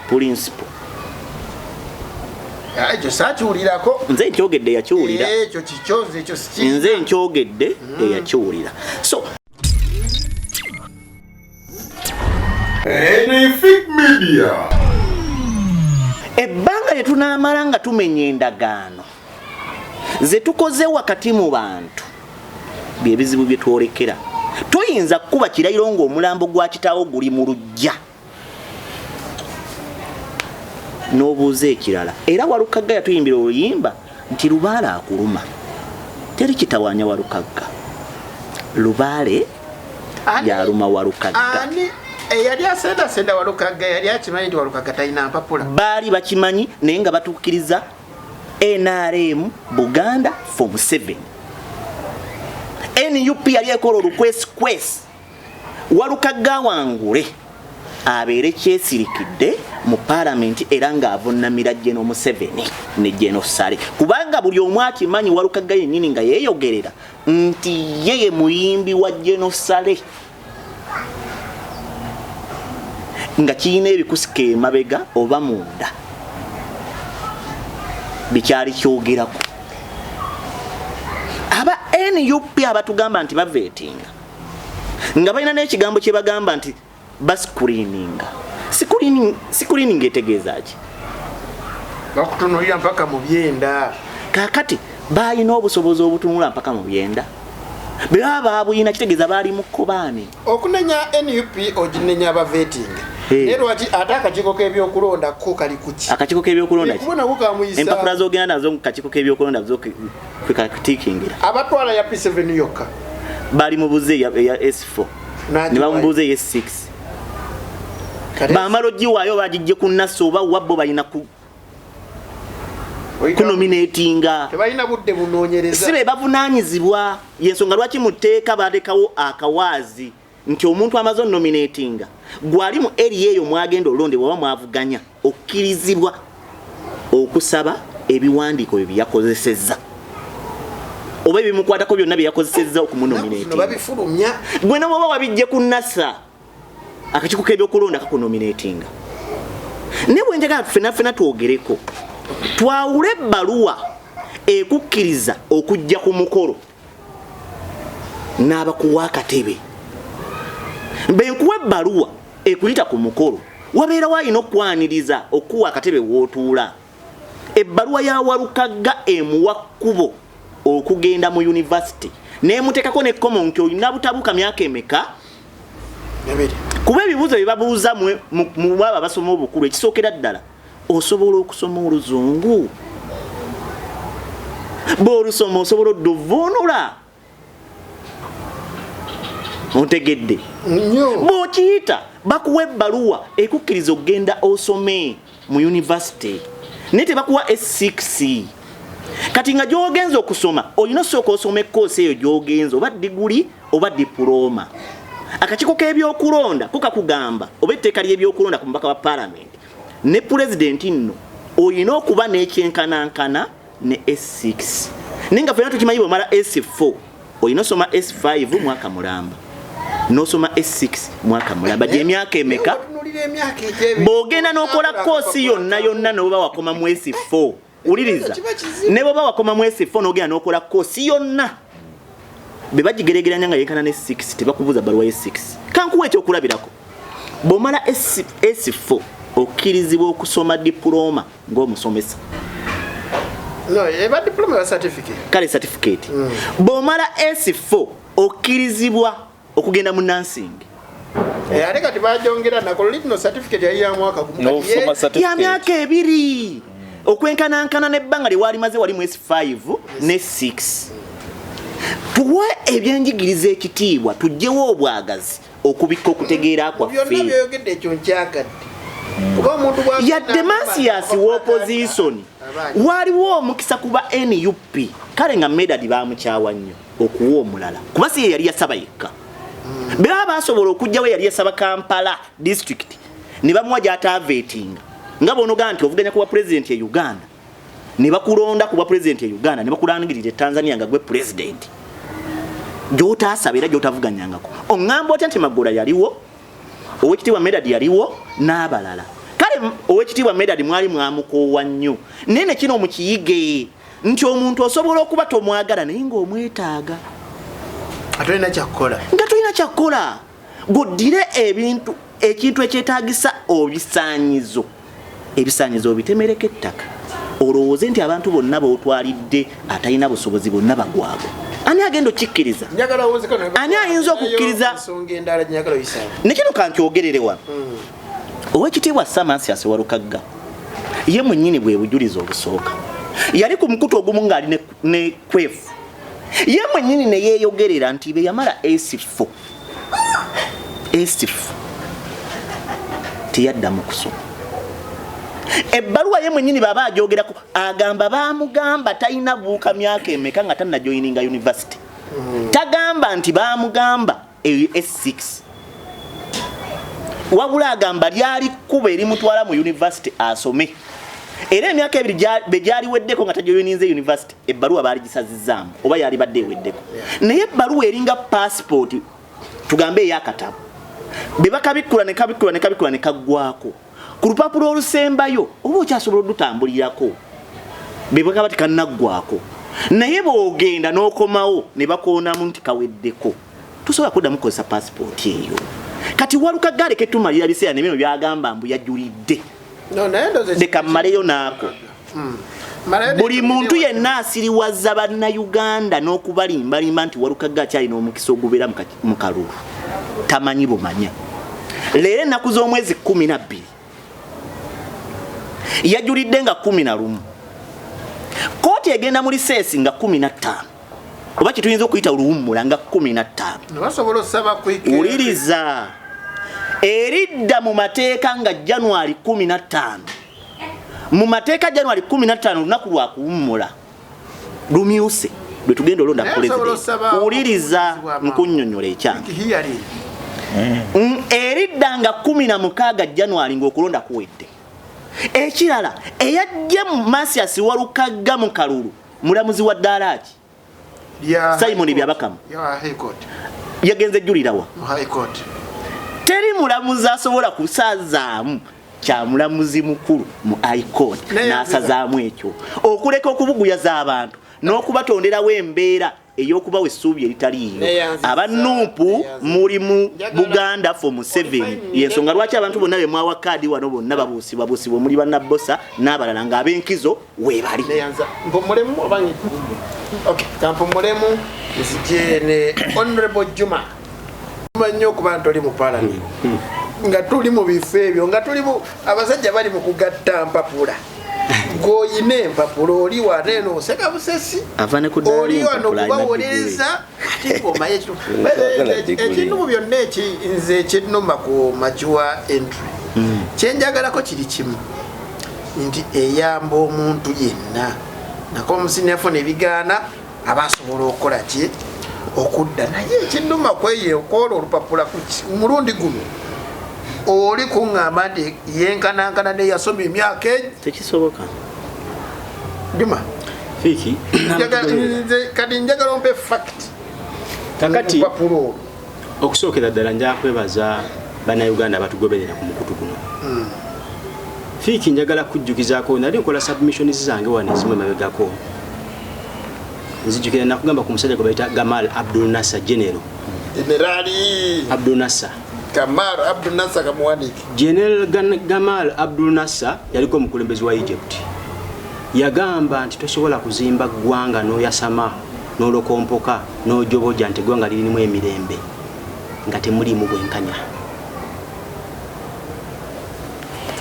E: principal.
A: Ekyo saakiwulirako.
E: Nze nkyogedde yakiwulira.
A: Ekyo kikyoze ekyo si.
E: Nze nkyogedde eyakiwulira. So
F: Enefik Media.
E: Ebbanga lye tunaamala nga tumenya endagaano ze tukoze wakati mu bantu bye bizibu bye twolekera. Tuyinza kuba kirayiro ng'omulambo gwa kitaawo guli mu luggya n'obuuza ekirala. Era Walukagga yatuyimbira oluyimba nti Lubaale akuluma. Teri kitawaanya Walukagga. Lubaale yaluma Walukagga.
A: Ani eyali asendasenda Walukagga yali akimanyi nti Walukagga talina mpapula.
E: Baali bakimanyi naye nga batuukiriza NRM Buganda Form 7. NUP yali ekola olukwesikwesi Walukagga wangule abeere kyesirikidde mu Parliament era ng'avunamira General Museveni ne General Sale kubanga buli omu akimanyi Walukagga yennyini nga yeeyogerera nti yeye muyimbi wa General Sale nga kiyina ebikusika emabega oba munda bikyali kyogerako. Aba NUP abatugamba nti bavetinga nga balina n'ekigambo kye bagamba nti bascreeninga. Screening etegeeza ki?
A: Bakutunulira mpaka mu byenda.
E: Kaakati balina obusobozi obutunula mpaka mu byenda. Baba buyina kitegeeza bali mu kkobaane.
A: Okunenya NUP oginenya abavetinga. Lwaki ate akakiiko k'ebyokulonda ko kali kuki?
E: Akakiiko k'ebyokulonda ki?
A: Kubona kukamuyisa.
E: Empapula z'ogenda nazo mu kakiiko k'ebyokulonda zo kwe kakitikingira.
A: Abatwala ya P7 yokka.
E: Bali mu buze ya S4. Ne bamubuze ya S6. Baamala ogiwaayo bagijje ku Nasso oba wabbo balina kunominatinga.
A: Tebalina budde bunoonyereza.
E: Sibe bavunaanyizibwa. Yensonga lwaki mu tteeka balekawo akawaazi nti omuntu amaze nominatinga gwali mu area eyo mwagenda olonde bwaba mwavuganya okkirizibwa okusaba ebiwandiiko bye yakozesezza oba ebimukwatako byonna bye yakozesezza okumunominatinga.
A: Babifulumya.
E: Gwe ne bw'oba wabijje ku NASA akakiiko k'ebyokulonda kakunominatinga. Ne bwe njagala ffenna twogereko twawule ebbaluwa ekukkiriza okujja ku mukolo n'abakuwa akatebe. Benkuwa ebbaluwa ekuyita ku mukolo wabeera wayina okwaniriza okuwa akatebe wootuula. Ebbaluwa ya Walukagga emuwa kkubo okugenda mu university n'emuteekako n'ekkomo nti olina butabuuka myaka emeka. Kuba ebibuuzo bye babuuza mu baba basoma obukulu ekisookera ddala osobola okusoma Oluzungu. Bw'olusoma osobola odduvuunula. Ontegedde. Bw'okiyita bakuwa ebbaluwa ekukkiriza okugenda osome mu university naye tebakuwa S6. Kati nga gy'ogenza okusoma olina osooka osoma ekkoosi eyo gy'ogenza oba diguli oba dipulooma. Akakiiko k'ebyokulonda ko kakugamba oba etteeka ly'ebyokulonda ku mubaka wa Parliament ne pulezidenti nno olina okuba n'ekyenkanankana ne S6. Naye nga ffenna tukimanyi bw'omala S4 olina osoma S5 mwaka mulamba n'osoma S6 mwaka mulamba gy'emyaka emeka. Bw'ogenda n'okola koosi yonna n'oba wakoma mu S4 uliriza ne bw'oba wakoma mu S4 n'ogenda n'okola koosi yonna be bagigeregeranya nga yenkana ne S6 tebakubuuza baluwa S6. Kankuwa ekyokulabirako bw'omala S4 okkirizibwa okusoma dipulooma ng'omusomesa.
A: No, eba diploma ya certificate.
E: Kale certificate. Bw'omala S4 okkirizibwa okugenda mu nursing.
A: Aleka tibajongera nako litino certificate ya mwaka
B: No,
E: ya myaka ebiri. Okwenkanankana n'ebbanga lye wali maze wali mu S5 ne 6. tuwe ebyenjigiriza ekitiibwa tujjewo obwagazi okubikka okutegeera kwaffe yadde Masias w'opposition waliwo omukisa kuba NUP kale nga Medad bamukyawa nnyo okuwa omulala kuba si yali yasaba yekka beba basobola okujjawo yali yasaba Kampala district ne bamuwa gy'ataaveetinga nga bonoga nti ovuganya kuba president ya Uganda ne bakulonda kuba president ya Uganda ne bakulangirira Tanzania nga gwe president gy'otaasaba era gy'otavuganyangako oŋŋamba otya nti Magula yaliwo Owekitiibwa Medad yaliwo n'abalala kale Owekitiibwa Medad mwali mwamukoowa nnyo nene kino mukiyige nti omuntu osobola okuba tomwagala naye ng'omwetaaga
A: atolina kyakkola
E: nga tolina kyakkola goddire ekintu ekyetaagisa ebisaanyizo obitemereko ettaka olowooze nti abantu bonna bootwalidde atalina busobozi bonna bagwabo ani agenda okikkiriza ani ayinza okukkiriza nekino kankyogerere wano Owekitiibwa Masias Walukagga ye mwennyini bwe bujulizi obusooka yali ku mukutu ogumu ng'ali ne kwefu ye mwennyini ne yeeyogerera nti be yamala A4 teyaddamu kusoma ebbaluwa ye mwennyini baba ajogerako agamba bamugamba talina buuka myaka emeka nga tanna joininga university tagamba nti bamugamba S6 wabula agamba lyali kuba erimutwala mu university asome era emyaka ebiri begyali weddeko nga tajoininze university ebbaluwa baali gisazizaamu oba yali badde eweddeko naye ebbaluwa eringa passport tugambe ey'akatabo bebakabikkula ne kaggwako ku lupapula olusembayo oba okyasobola odutambulirako bebakaba tikannaggwako naye boogenda n'okomawo ne bakoonamu nti kaweddeko tosobola kuddamu kukozesa passport eyo kati Walukagga aleke tumalira biseera nebino byagamba mbu yajulidde leka mmaleyo naako buli muntu yenna asiriwazza bannayuganda n'okubalimbalimba nti Walukagga akyalina omukisa ogubeera mu kalulu tamanyi bumanya leero ennaku z'omwezi 12 yajulidde nga 11 kooti egenda mu liseesi nga 15 oba kituyinza okuyita oluwummula nga 15 uliriza eridda mu mateeka nga January 15 mu mateeka January 15 lunaku lwa kuwummula lumyuse lwe tugenda olonda president uliriza nkunnyonnyola ekyange eridda nga 16 January ng'okulonda kuwedde ekirala eyajja mu Masias Walukagga mu kalulu mulamuzi wa ddaalaaki Simon Byabakamu yagenze ejjulirawa teri mulamuzi asobola kusazaamu kya mulamuzi mukulu mu High Court n'asazaamu ekyo okuleka okubuguyaza abantu n'okubatonderawo embeera ey'okubawa essuubi eritaliiyo abannuupu mulimu Buganda for Museveni yensonga lwaki abantu bonna be mwawa kaadi wano bonna babuusibwa muli bannabbosa n'abalala ng'ab'enkizo weebali
A: kampumulemu nzijene Honorable Juma manyo okuba ntoli mu parliament nga tuli mu bifo ebyo nga tuli abasajja bali mu kugatta mpapula goyine empapula oli waneeno oseka busesi oli wano kubawolereza ngoma ekintu byonna nze ekinnuma ku Majuwa entry kyenjagalako kiri kimu nti eyamba omuntu yenna nako omusini yafuna ebigaana abasobola okukola ki okudda naye ekinnuma kweye okoola olupapula mulundi guno oli kuŋŋamba nti yenkanankana ne yasoma emyaka egi
E: tekisoboka
A: Juma
D: Fiki
A: kati njagala ompe fact
D: kakati okusookera ddala njakwebaza bannayuganda batugoberera ku mukutu guno Fiki njagala kujjukizaako nali nkola submissions zange wano ezimu emabegako nzijjukira nakugamba ku musajja gwe bayita Gamal Abdul Nasser General Abdul Nasser
A: Gamal Abdul Nasser kamuwaniki
D: General Gamal Abdul Nasser yaliko omukulembezi wa Egypt yagamba nti tosobola kuzimba ggwanga n'oyasama n'olokompoka n'ojoboja nti ggwanga lirimu emirembe nga temulimu bwenkanya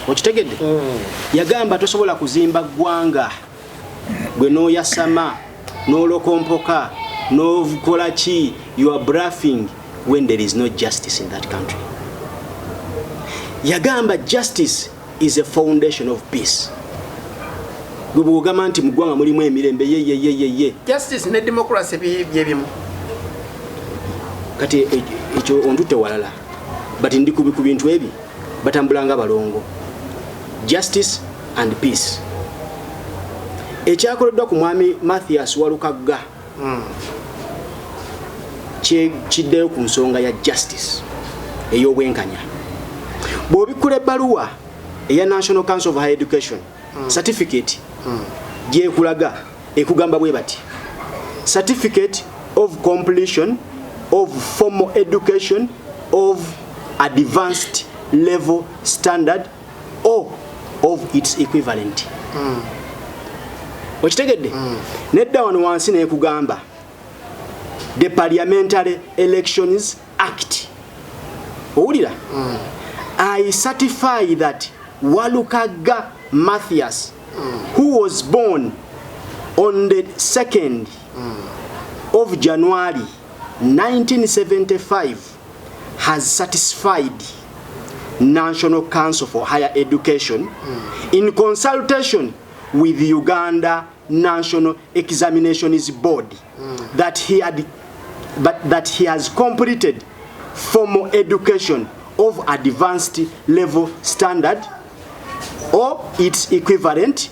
D: okitegedde yagamba tosobola kuzimba ggwanga gwe n'oyasama n'olokompoka n'ovukola ki, you are bluffing when there is no justice in that country. Yagamba justice is a foundation of peace. Gwe bw'ogamba nti mu ggwanga mulimu emirembe ye
A: justice ne democracy byebimu.
D: Kati ekyo ontutte walala, but ndi ku bintu ebi batambulanga balongo. Justice and peace. Ekyakoleddwa ku mwami Mathias Walukagga kiddeyo ku nsonga ya justice ey'obwenkanya. Bw'obikkula ebbaluwa eya National Council of Higher Education certificate gyekulaga ekugamba bwe bati: certificate of completion of formal education of advanced level standard or of its equivalent. Okitegedde? Nedda wano wansi nekugamba the Parliamentary Elections Act. Owulira? I certify that Walukagga Mathias, who was born on the 2nd of January 1975, has satisfied National Council for Higher Education in consultation with the Uganda National Examinations Board that he has completed formal education of advanced level standard or its equivalent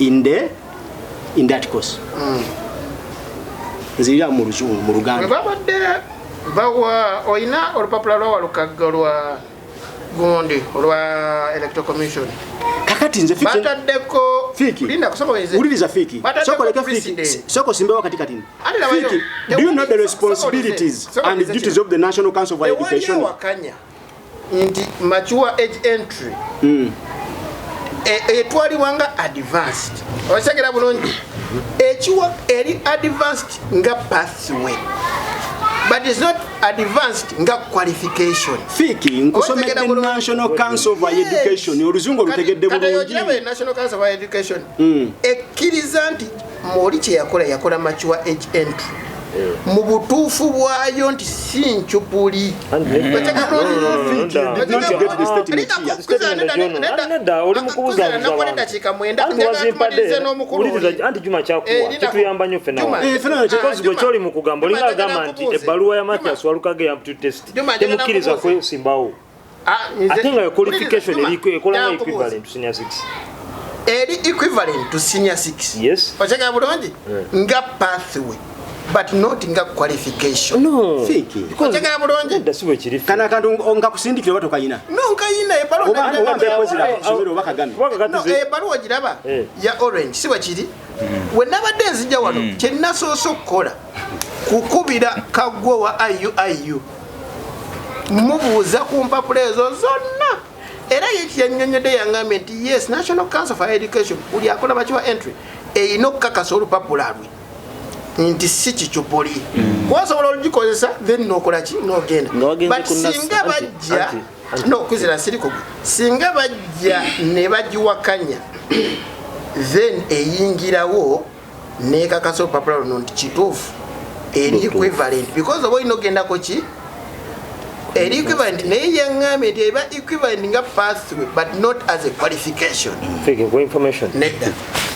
D: in that course. Nzira mu Luganda.
A: Babadde bawa oyina olupapula lwa Walukagga lwa gundi olwa Electoral Commission.
D: Kakati nze fiki
A: bataddeko linda kusoma nze
D: uliriza fiki sokoleka fiki soko simbewa katikati ni fiki. Do you know the responsibilities and the duties of the National Council of Higher Education?
A: Wakanya nti mature age entry etwaliwanga advanced osegera bulungi ekiwa eri advanced nga pathway but it's not advanced nga qualification.
D: Fiki nkusomedde National Council of Higher Education oluzungu olutegedde bulungi.
A: Kati National Council of Higher Education ekkiriza nti muli kye yakola mature age entry mu butuufu bwayo nti si nkyupuli.
C: Anti Juma kyakuwa kituyamba nnyo ffenna kikozi gwe kyoli mu kugamba olinga agamba nti ebbaluwa ya Mathias Walukagga ya aptitude test temukkiriza kwesimbawo ate nga yo qualification ekolanga equivalent to senior 6
A: eri equivalent to senior 6.
C: Yes.
A: Ocheka bulungi nga pathway but not nga qualification.
D: No. Fiki.
A: Because ocheka bulungi
C: ndasiwe kiri
D: kana kantu onga kusindikira bato kayina.
A: No nkayina ebalo ebalo ogiraba ya orange siwe kiri wenabadde nzija wano kyenasoosa okukola kukubira Kaggwa wa IUIU mubuuza ku mpapula ezo zonna era yekyanyonyodde yangambye nti yes National Council for Education buli akola mature entry eyina okukakasa olupapula lwe nti si kikyupuli wasobola olugikozesa then nokola ki nogenda but singa bajja no kwizira siriko singa bajja ne bagiwakanya then eyingirawo nekakasa olupapula luno nti kituufu eri equivalent because oba olina ogendako ki eri equivalent naye yaŋŋambye nti eba equivalent nga pathway but not as a qualification. Nedda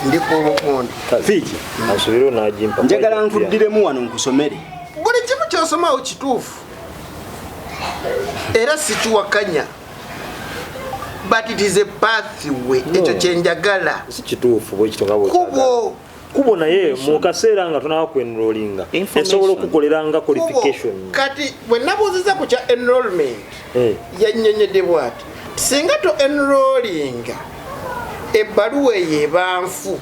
A: ndi kubukundi
D: Fiki
C: asubiro najimpa
D: njagala nkuddiremu wano nkusomere
A: buli kimu kyosomawo kituufu era sikiwakanya but it is a pathway ekyo kyenjagala
C: si kituufu bwe kitoka
A: kubo
C: naye mu kaseera nga tunaba ku enrollinga esobola okukoleranga qualification.
A: Kati bwe nabuuziza ku kya enrollment yannyonnyodde bw'ati singa to enrollinga ebbaluwa eyo ebanfu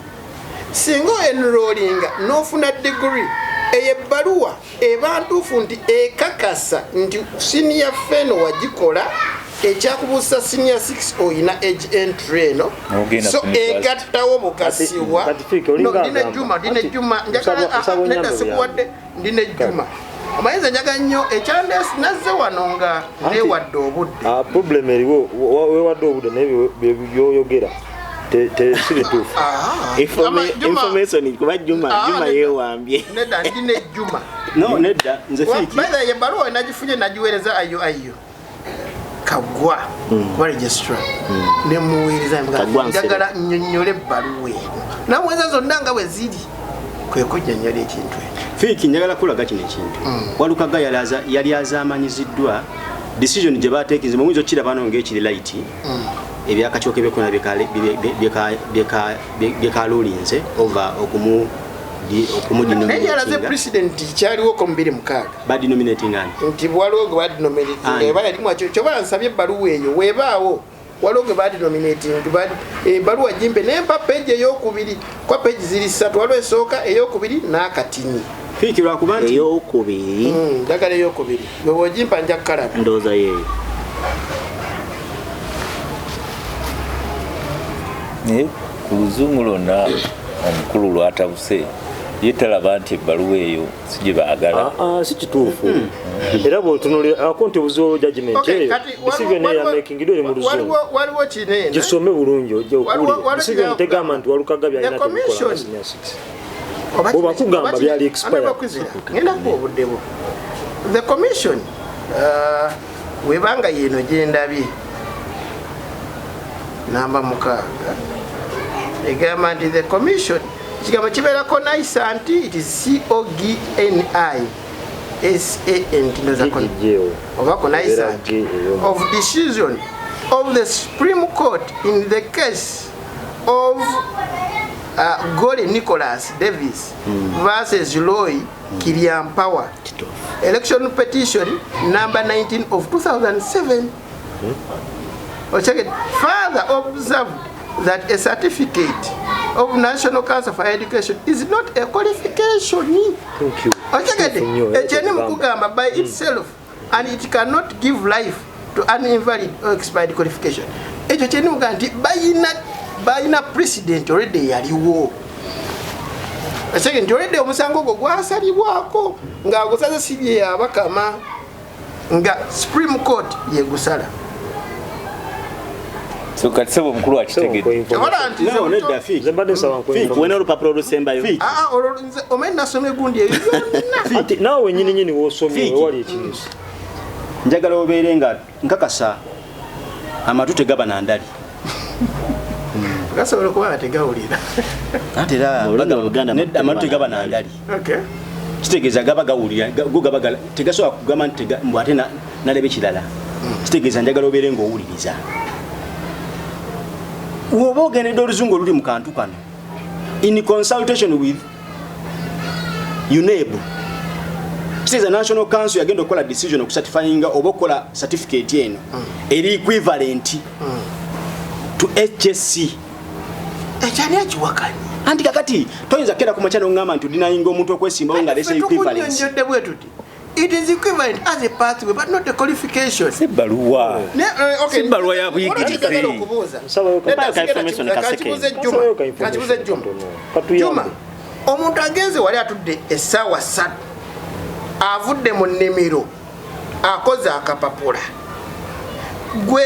A: singa enrollinga n'ofuna degree eyo ebbaluwa eba ntuufu nti ekakasa nti senior feno wagikola ekyakubuusa senior 6 oyina age entry eno so egattawo mukasiwa ndine Juma nedda sikuwadde ndine Juma omayinza njaga nnyo ekyandesi nazze wano nga neewadde obudde
C: problem eriwo weewadde obudde naye byoyogera sibituufu
E: information kuba Juma yewambye
A: nedda ndine Juma
D: no nedda nze Fiki
A: by the way baruwa nagifunye nagiwereza ayo Kagwa kwa registrar ne muwiriza njagala nnyonnyole baruwa namweza zonna nga bwe ziri kwe kujjanyola ekintu
D: Fiki njagala kulaga kino ekintu Walukaga yali azamanyiziddwa decision gye bateekinze muyinza okirabano ng'ekiri light ebyakatyoke byekona byekalulinze ova
A: okumunaye president kyaliwo ko 26
D: badinominating ani
A: nti waliwo gwe badinominating eba yali mwakyo kyoba nsabye ebbaluwa eyo webaawo waliwo gwe badinominating ebbaluwa jimpe nempa page eyokubiri kwa page ziri 3 waliwo esooka eyokubiri n'akatini
D: Fiki lwakuba nti
E: eyokubiri
A: njagala eyokubiri gwe wojimpa nja kukalaba
E: ndowooza yeeyo
B: ku luzungu lwonna omukulu lwatabuse yetalaba nti ebbaluwa eyo sigye baagala
C: si kituufu era bw'otunuulira akonti obuziwo judgment eyo decision eyo yamekingidwa eri mu luzungu
A: waliwo kinene
C: gisome bulungi ojja okuwulira decision tegamba nti Walukaga byalina tebikola senior 6 oba kugamba byali expire
A: ngenda ku obuddebo the commission webanga yeno gyendabye namba 6 egamba nti the commission kigambo kibeerako naisa nti it is COGNI oba cognizant of decision of the Supreme Court in the case of Gole Nicholas Davis versus Roy Kiriampawa election petition number 19 of 2007 further observed that a certificate of National Council for Education is not a qualification.
C: Thank you.
A: By itself, and it cannot give life to an invalid or expired qualification. Bayina president already yaliwo. Already omusango gwo gwasalibwako nga gusaza sibye yabakama nga Supreme Court yegusala.
B: So katsebo mukulu akitegedde
D: no nedda Fiki
E: wena olupapula olusembayo
A: omena some gundi eyo
C: ati nawe nyini wosomye wali ekiniso
D: njagala obeere nga nkakasa amatu tegaba nandali
A: gasobola kuba tegawulira
D: atera nedda amatu tegaba nandali kitegeeza gaba gawulira go gaba tegasobola kugamba nti mbwate nalebe kirala kitegeeza njagala obeere nga owuliriza woba ogendedde oluzungu oluli mu kantu kano in consultation with UNEB kitegeeza National Council yagenda okukola decision okusatifyinga oba okukola certificate eno eri equivalent to HSC
A: ekyani ekiwakanya
D: anti kakati toyinza kera ku makyano ngamba nti odinayinga omuntu okwesimbawo nga lesa equivalence
A: it is equivalent as a pathway but not a qualification.
B: Sebaluwa.
A: Okay.
B: Sebaluwa ya buyigirize.
A: Juma. Omuntu agenze wali atudde essaawa 3 avudde mu nnimiro akoze akapapula. Gwe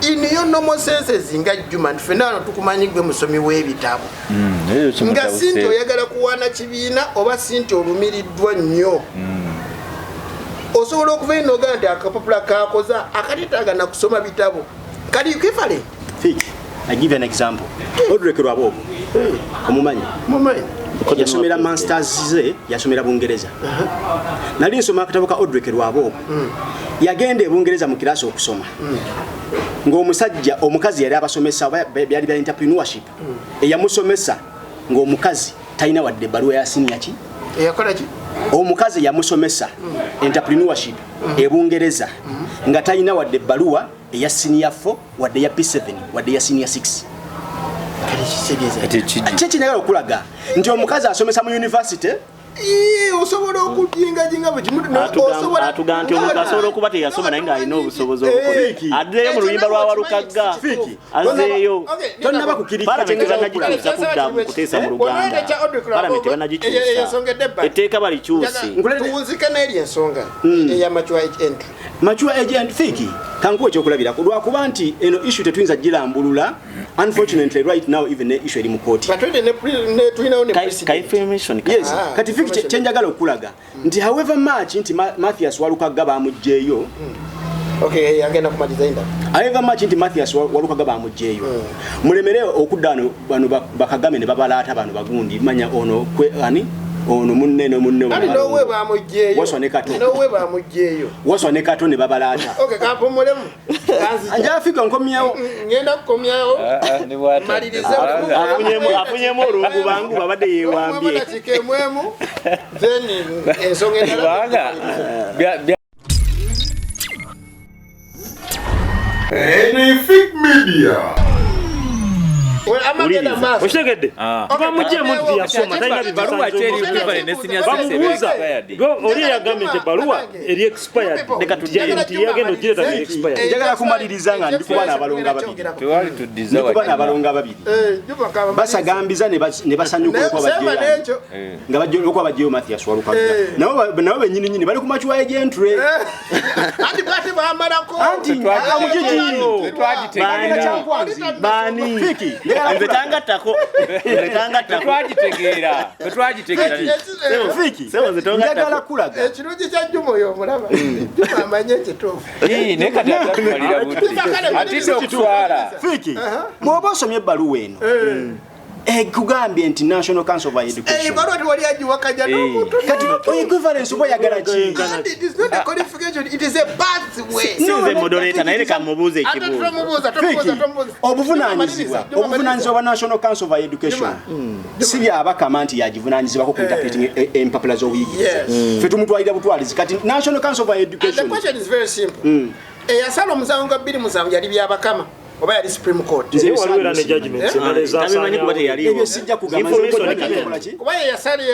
A: in your normal senses nga Juma nfenano tukumanyi gwe musomi w'ebitabo. Nga sinti oyagala kuwana kibiina oba sinti olumiriddwa nnyo. Osobola okuva eno gante akapapula kakoza akatitaaga na kusoma bitabo kali kifale
D: Fiki I give you an example Audrey Lwabo omumanyi yasomera masters ze yasomera Bungereza nali nsoma akatabo ka Audrey Lwabo yagenda Bungereza mu kirasi okusoma ng'omusajja omukazi yali abasomesa byali bya entrepreneurship eyamusomesa ng'omukazi talina wadde baluwa ya senior ki
A: eyakola ki
D: omukazi yamusomesa entrepreneurship ebungereza nga talina wadde baluwa eya senior 4 wadde ya P7 wadde ya senior 6 kinagala okulaga nti omukazi asomesa mu university
A: osobola okujinga bwe
E: atuga nti omuntu asobola okuba teyasoma naye ng'alina obusobozi obukola addeyo mu luyimba lwa Walukaga azeeyo
D: tonnaba kukirika
E: palamenti bannagituusa kudda mu kuteesa mu Luganda palamenti bannagituusa etteeka balikyuse
A: tuwuzika n'eri ensonga eya mature age entry
D: mature age entry Fiki kankuwe ekyokulabira lwakuba nti eno issue tetuyinza girambulula unfortunately right now even ne issue eri mu kooti kati fiki kyenjagala okulaga nti however much nti Mathias Walukaga bamugjeeyo
A: okay agenda kumaliza inda
D: however much nti Mathias Walukaga bamugjeeyo mulemere okudda bano bakagame ne babalaata bano bagundi manya ono kwe ani ono munne
A: ali nowe bamugjeeyo
D: waswa ne kato ne babalaata
A: okay kapomolemu
D: anja afika nkomyawo
A: ngenda kukomyawo
B: ni bwata
A: maliriza
D: afunyemo olungu bangu babadde yeewambye
A: kikemwemu then ensonga
F: Anyfic Media.
C: Oshegedde bamujje muntu yasoma talina
B: bibaluwa teri equivalent senior
C: expired oli yagambye nti baluwa eri expired leka tujje nti yagenda ogireta eri expired
D: njagala kumaliriza nga ndi kubana abalonga babiri basagambiza ne basanyuka nga bajjo okwa bajjo Mathias Walukaga nabo benyini bali kumachiwa gentre
A: andi bati bamalako
D: anti
E: bani fiki Mbetanga tako
B: twagitegeera
D: fiki njagala kulaga
A: ekirungi kya Juma yo mulaba Juma amanye kitofu
B: ne kati atakumalira buti ati okutwala
D: fiki mwoba osomye ebbaluwa eno kugambye nti National Council of Education
A: baruwa wali ajiwakaja n'omuntu
D: kati equivalence oba yagala ki
A: it is not a qualification it is a pathway
E: sinze moderator naye leka mubuuze ekibuuzo
D: obuvunaanyizibwa wa National Council of Education si byabakama nti yagivunanyizibwako ku interpreting empapula z'obuyigiriza ffe tumutwalira butwalizi kati National Council of Education
A: the question is very simple eyasala omusango ga 2 yali byabakama oba yali Supreme Court
C: nze waliwera ne judgment
D: ebyo sijja kugamba
A: kuba yasale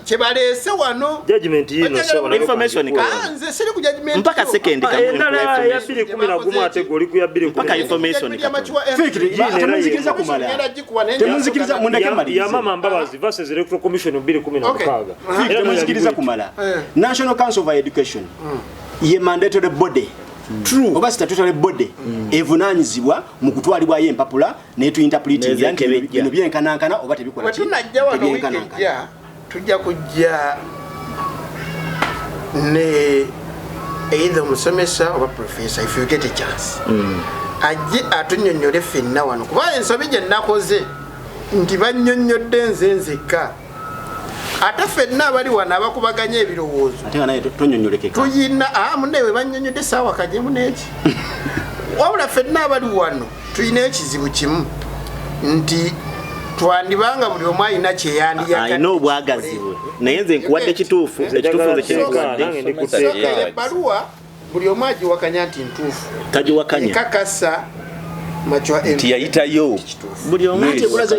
A: kyebaleese wano
C: judgment yino
E: information
A: nze siri ku judgment
E: mpaka second
C: endala ya 2011 ate goli ku ya 2011
E: mpaka information
D: temunzikiriza kumala temunzikiriza mundake
C: ya mama Mbabazi versus Electoral Commission 2016
D: temunzikiriza kumala National Council of Education ye mandatory body true oba statutory body evunanyizibwa mu kutwalibwa empapula ne tu interpreting yanke bino byenkanankana oba tebikola ki
A: tujja kujja ne either musomesa oba professor if you get a chance ajje atunyonyole fenna wano kuba ensobi gye nakoze nti bannyonnyodde nzenzeka ate fenna abali wano abakubaganya ebirowoozo
D: ate naye tonyonyolekeka
A: tuyina munewe bannyonnyodde saawa kajemu n'eki wabula fenna abali wano tuyina ekizibu kimu nti twandibanga buli omu alina
E: kyeyandiyalina obwagaziwe naye nze nkuwadde ekituufu ekituufu
A: ebbaluwa buli omu agiwakanya nti ntuufu
E: tagiwakanya
A: ekakasa machwa
B: tiyayitayo
E: buli omu ategulaza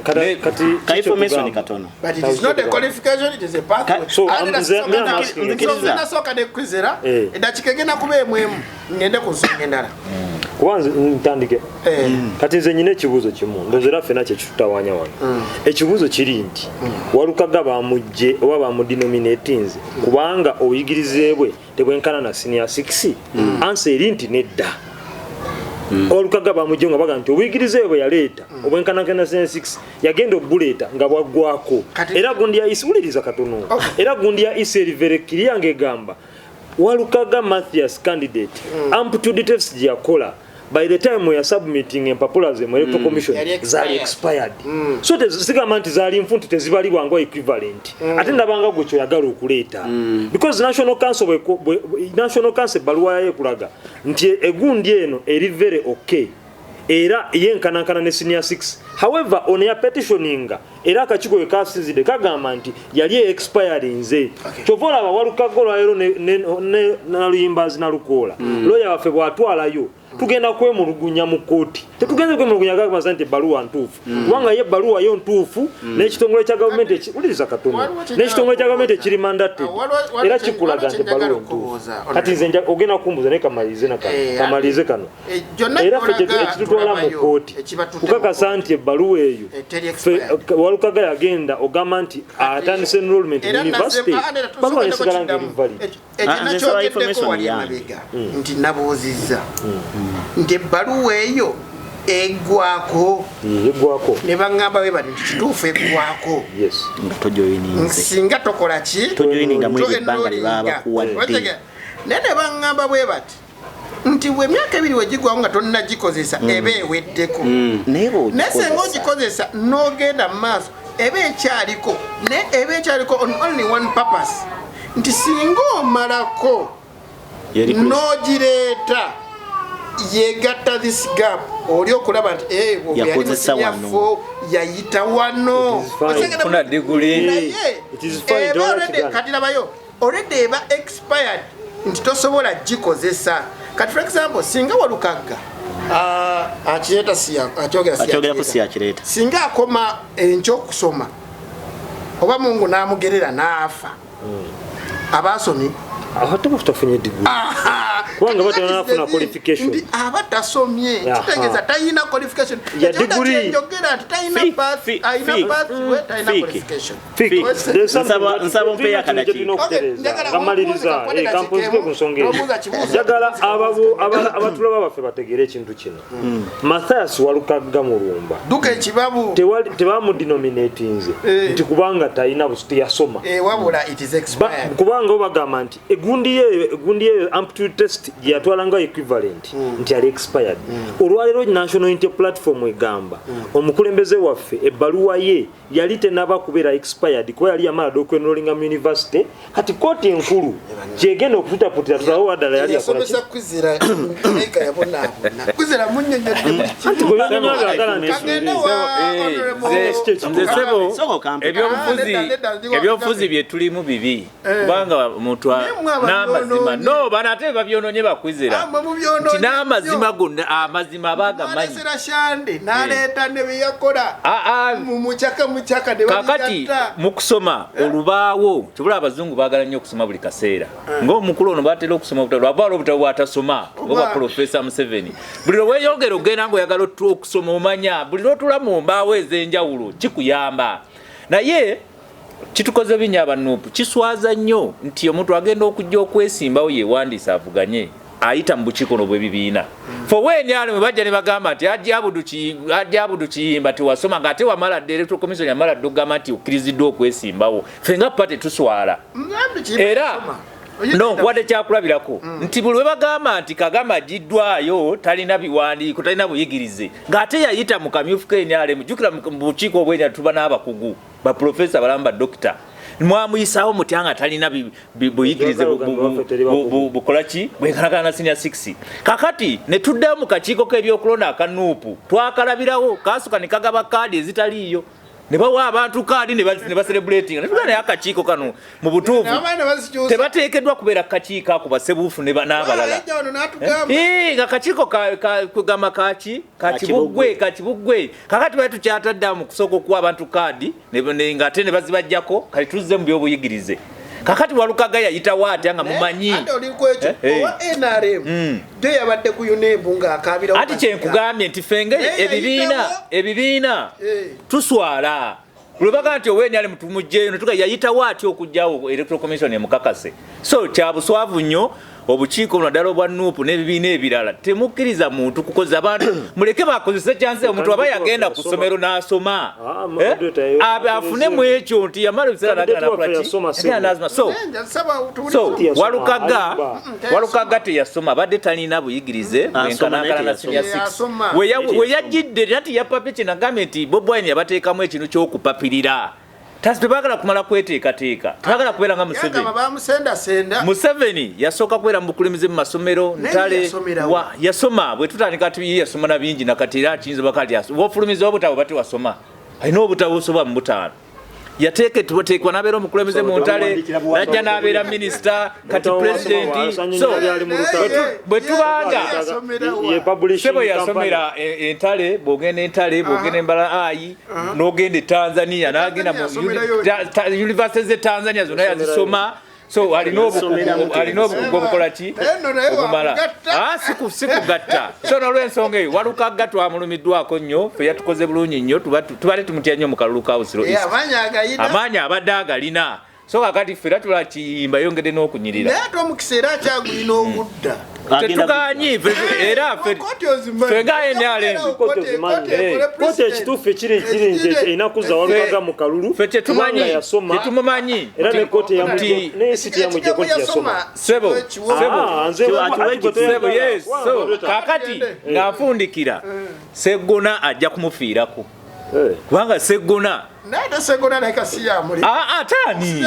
C: kati
E: information katono
A: but it is not a qualification it is a pathway
C: so
A: nasoka ne kwizera edakika egenda kuba emwemu ngende ku nsonga endala
C: kubanza ntandike kati nze nyina ekibuuzo kimu ndozera ffena kyekitutawanya wano ekibuuzo kiri nti Walukaga bamugje oba bamudenominatinze kubanga obuyigirize bwe tebwenkana na senior 6 ansa eri nti nedda Walukaga bamugje nga baga nti obuyigirize bwe yaleeta obwenkana senior 6 yagenda obuleeta nga bwaggwako era gundi ya isiwuliriza katono era gundi ya iserivere kiriyange egamba Walukaga Mathias candidate up to details yakola by the time we are submitting empapula ze mu Electoral Commission zali expired so tezisigama nti zali nfuntu tezibalibwa ngo equivalent ate ndabanga gwe kyoyagala okuleeta because National Council baluwa ye kulaga nti egundi eno eri very okay era yenkanankana ne senior 6 however on ya petitioninga era akakigo ekasizide kagamba nti yali expire nze kyovola Walukaga lwayero ne naluyimbazi nalukola lawyer waffe bwatwalayo tugenda kwemulugunya mu kooti tetugenze kwemulugunya gavumenti nti ebbaluwa ntuufu kubanga ye ebbaluwa yo ntuufu n'ekitongole kya gavumenti uliriza katono n'ekitongole kya gavumenti ekiri mandated era kikulaga nti ebbaluwa ntuufu kati nze ogenda kumbuza naye kamalize kano era ffe ekitutwala mu kooti kukakasa nti ebbaluwa eyo Walukaga yagenda ogamba nti atandise enrollment mu university baluwa nesigala nga eri valid
A: nti nabuuzizza nti ebbaluwa eyo eggwako ne baŋŋamba we bati kituufu eggwako singa tokola ki naye ne baŋŋamba bwe bati nti bwe emyaka ebiri wegigwawo nga tonnagikozesa eba eweddeko naye senga ogikozesa n'ogenda mu maaso eba ekyaliko ne eba ekyaliko on only one purpose nti singa omalako n'ogireeta yegatta this gap oli okulaba nti yali musinyafo yayita wano kati labayo already eba expired nti tosobola gikozesa kati for example singa Walukaga akireta akyogera ku siyakireta singa akoma enkyokusoma oba Mungu n'amugerera n'afa abasomye
C: abatafunye degree kubanga batanafuna qualification
A: abatasomye kitegeza tayina qualification
C: ya degree
A: njogera tayina path ayina path tayina qualification
E: nsaba mpe yakanachi
C: kamaliriza campus ko nsonge jagala abatulaba baffe bategere ekintu kino Mathias Walukaga Mulumba
A: duka ekibabu
C: tebamu denominating nti kubanga tayina busti yasoma
A: wabula it is expired
C: kubanga obagamba nti egundi yeyo aptitude test yatwalanga equivalent nti ali expired olwalero national unity platform egamba omukulembeze waffe ebbaluwa ye yali tenaba kubeera expired kuba yali yamala okwenrollinga mu university kati kooti enkulu kyegenda okututaputira tulawo wadala yali akola
A: kwizira eka yabona kwizira munyenyeri
B: ebyobufuzi bye tulimu bibi kubanga omuntu n'amazima no banate babyononye bakwizira nti n'amazima gonna amazima bagamanyi
A: naleeta ne byeyakola muchaka
B: kakati mu kusoma olubaawo kibula abazungu baagala nnyo okusoma buli kaseera ng'omukulu ono batera okusoma lwabaala obutabo bwatasoma ngoba Professor Museveni buli lweyongera ogenda ng'oyagala okusoma omanya buli lwotula mu mbaawo ez'enjawulo kikuyamba naye kitukoze binya abanupu kiswaza nnyo nti omuntu agenda okujja okwesimbawo yewandiisa avuganye ayita mu bukiiko bw'ebibiina fo weeni ali mwe bajja ne bagamba nti Abudu Kiyimba tiwasoma ng'ate wamala dde Electoral Commission yamala dde ogamba nti okkiriziddwa okwesimbawo ffe nga pate tuswala era no wadde kyakulabirako nti buli we bagamba nti Kagame agiddwayo talina biwandiiko talina buyigirize ng'ate yayita mu kamyufu KNRM jjukira mu bukiiko obwenya tuba n'abakugu baprofesa balamba dokita mwamuyisaawo mutyanga talina buyigirize bukolaki bwenkanakana na senior 6 kakati ne tuddayo mu kakiiko k'ebyokulonda akanuupu twakalabirawo kasuka ne kagaba kaadi ezitaliiyo ne bawa abantu kaadi ne baselebrating ne tugana akakiiko kano mu butuufu tebateekeddwa kubeera kakiiko ako basebuufu n'abalala nga kakiiko kugamba kakibugwe kakati bali tukyatadda mu kusooka okuwa abantu kaadi ng'ate ne bazibajjako kali tuzze mu byobuyigirize kakati Walukaga yayitawo atya nga mumanyi
A: NRM jo yabadde ku UNEB ng'akaabira
B: ati kyenkugambye nti fenge ebibiina tuswala lubaga nti oweni ali mutumujjeyo netuga yayitawo atya okujjawo Electoral Commission emukakase so kyabuswavu nnyo obukiiko naddala obwa nuupu n'ebibiina ebirala temukkiriza muntu kukoza abantu muleke bakozese kyanse omuntu aba yagenda ku ssomero n'asoma afunemu ekyo nti yamala ebiseera nagalanakulaki so Walukaga teyasoma badde talina buyigirize bwenkanankana na senior 6 we yajjidde nati yapapye kyenagambye nti Bobi Wine yabateekamu ekintu ky'okupapirira tasi tebagala kumala kweteekateeka tebagala kubeera nga Museveni yasooka kubeera mu bukulembeze mu masomero ntale yasoma bwe tutandika ti yasoma na bingi nakati era kiyinza bakati ofulumiza obutabo bati wasoma alina obutabo busoba mu 5 yateekwa n'abeera omukulembeze mu ntale najja n'abeera minisita kati pulezidenti so bwe tubanga sebo yasomera entale bw'ogenda entale bw'ogenda embala ayi n'ogenda e Tanzania n'agenda mu university z'e Tanzania zonna yazisoma so alina obukugu obukola ki obumala sikugatta so n'olw'ensonga eyo Walukagga twamulumiddwako nnyo fe yatukoze bulungi nnyo tubale tumutya nnyo mu kalulu ka Busiro amaanyi abadde agalina so kakati ffe era tula kiyimba yongedde n'okunyirira
A: naye ate omukiseera akyagulina obudda
B: tetuganyi era ffe nga NRM
C: kote ekituufu ekiri nti einakuza Walukagga mu kalulu
B: ffe tetumumanyi
C: era ne kote n'ensiti yamujja kote yasoma
B: sebo yes so kakati ng'afundikira Sseggona ajja kumufiirako kubanga Sseggona
A: nada Sseggona naye kasiya muli
B: atani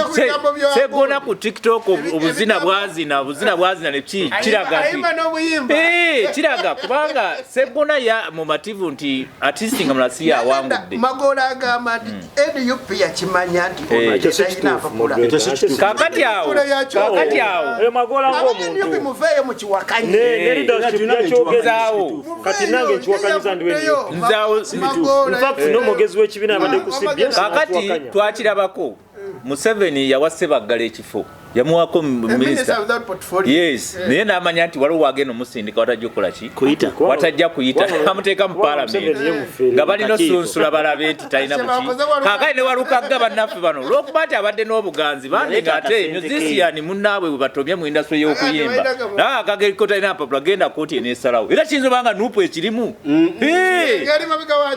B: Sseggona ku TikTok obuzina bwazina ne kiraga kiraga kubanga Sseggona ya mu mativu nti artist nga mulasi awangudde
A: Magola agamba nti NUP yakimanya nti
B: kakati awo
C: Magola ng'omuntu
A: NUP muveeyo mu kiwakanyi
C: ne leadership yakyogezawo kati nange nkiwakanyiza ndi
B: nzaawo
C: in fact n'omugezi w'ekibiina abadde kusibye
B: kakati twakirabako Museveni yawa Ssebaggala ekifo yamuwako minisita yes naye n'amanya nti waliwo wagenda omusindika watajja okukola ki watajja kuyita amuteeka mu paalamenti nga balina osunsula balabe nti talina muki kakati ne Walukagga bannaffe bano olw'okuba nti abadde n'obuganzi bandega ate musician munnaabwe bwe batomye mu indasitule y'okuyimba naye akageriko talina mpapula genda kooti eneesalawo era kiyinza obanga nuupu ekirimu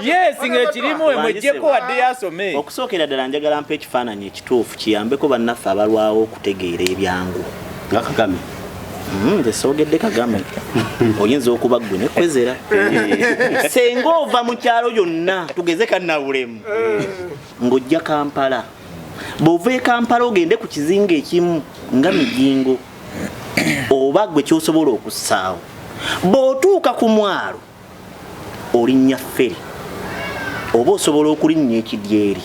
B: yes ng'ekirimu emwejjeko wadde yasome
E: okusookera ddala njagala mpa ekifaananyi ekituufu kiyambeko bannaffe abalwawo okutegeera ebyangu nga Kagame nze soogedde Kagame oyinza okuba ggwe nekwezera senga ova mu kyalo yonna tugeze kannabulemu ng'ojja Kampala bw'ova e Kampala ogende ku kizinga ekimu nga Mijingo oba ggwe ky'osobola okussaawo bw'otuuka ku mwalo olinnya feri oba osobola okulinnya ekidyeri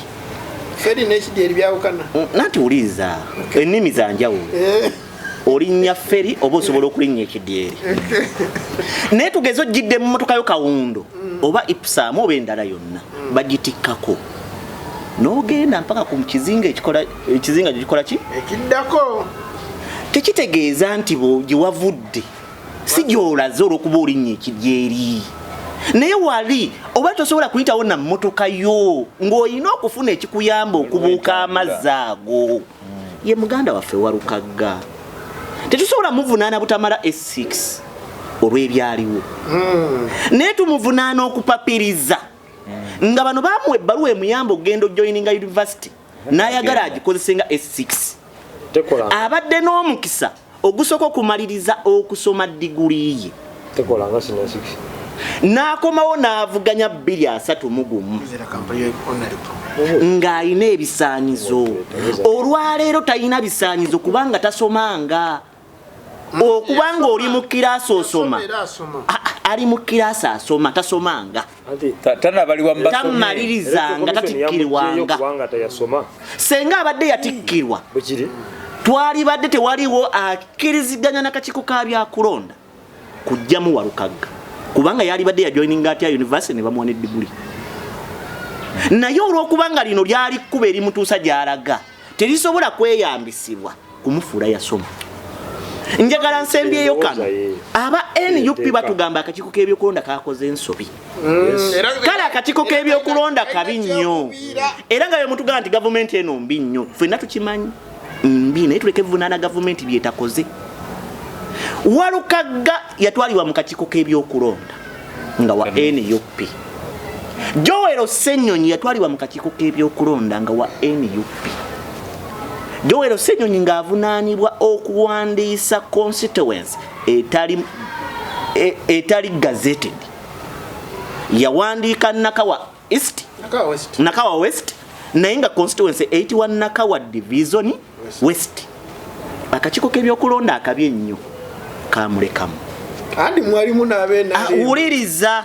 A: feri n'ekidyeri byawukana
E: nati uliza ennimi za njawulo olinnya feri oba osobola okulinnya ekidyeri naye tugeze ojjidde mu mmotoka yo Kawundo oba Ipsam oba endala yonna bagitikkako n'ogenda mpaka ku kizinga gikola ki
A: ekiddako
E: tekitegeeza nti gye wavudde si gy'olaze olw'okuba olinnya ekidyeri naye wali oba tosobola kuyitawo na mmotoka yo ng'olina okufuna ekikuyamba okubuuka amazzi ago ye muganda waffe Walukagga tetusobola muvunaana butamala S6 olw'ebyaliwo naye tumuvunaana okupapiriza nga bano baamuwa ebbaluwa emuyamba okugenda ojoyininga university n'ayagala agikozese nga S6 abadde n'omukisa ogusooka okumaliriza okusoma diguli ye n'akomawo n'avuganya 231 ng'alina ebisaanyizo olwaleero talina bisaanyizo kubanga tasomanga okubanga oli mu kiraasi osoma ali mu kiraasi asoma tasomanga tamalirizanga tatikkirwanga senga abadde yatikkirwa twalibadde tewaliwo akkiriziganya n'akakiiko ka byakulonda kujjamu Walukagga kubanga yalibadde yajoininga atya university ne bamuwa n'eddiguli naye olw'okubanga lino lyali kkuba erimutuusa gy'alaga terisobola kweyambisibwa kumufuula yasoma njagala nsembyeyo kano aba NUP batugamba akakiiko k'ebyokulonda kakoze ensobi kale akakiiko k'ebyokulonda kabi nnyo era nga bwe mutugamba nti gavumenti eno mbi nnyo ffenna tukimanyi mbi naye tuleke vunaana gavumenti byetakoze Walukagga yatwalibwa mu kakiiko k'ebyokulonda nga wa NUP Joel Ssenyonyi yatwalibwa mu kakiiko k'ebyokulonda nga wa NUP Joel Ssenyonyi ng'avunaanibwa okuwandiisa constituency etali gazetted yawandiika Nakawa East Nakawa West naye nga constituency 81 Nakawa Division West akakiiko k'ebyokulonda akabi ennyo kamulekamu
A: andi mwalimu n'abeena
E: uliriza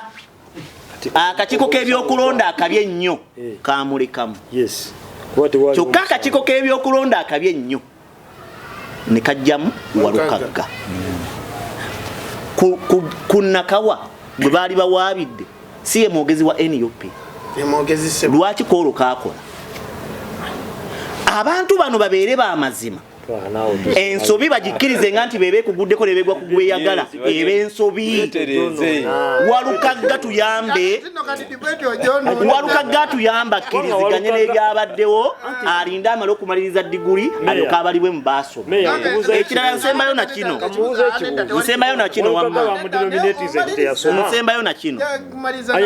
E: akakiiko k'ebyokulonda akabi ennyo kamulekamu
C: yes
E: kyokka akakiiko k'ebyokulonda akabye ennyo ne kajjamu Walukagga ku Nakawa bwe baali bawaabidde si ye mwogezi wa NUP lwaki koolo kaakola abantu bano babeere b'amazima ensobi bagikkirize nga nti bebe kuguddeko nebegwa kugweyagala ensobi Walukagga tuyambe Walukagga tuyamba akkiriziganye n'ebyabaddewo alinda amala okumaliriza diguli alyoka abalibwe mu baaso ekirala nsembayo na kino wamma nsembayo na kino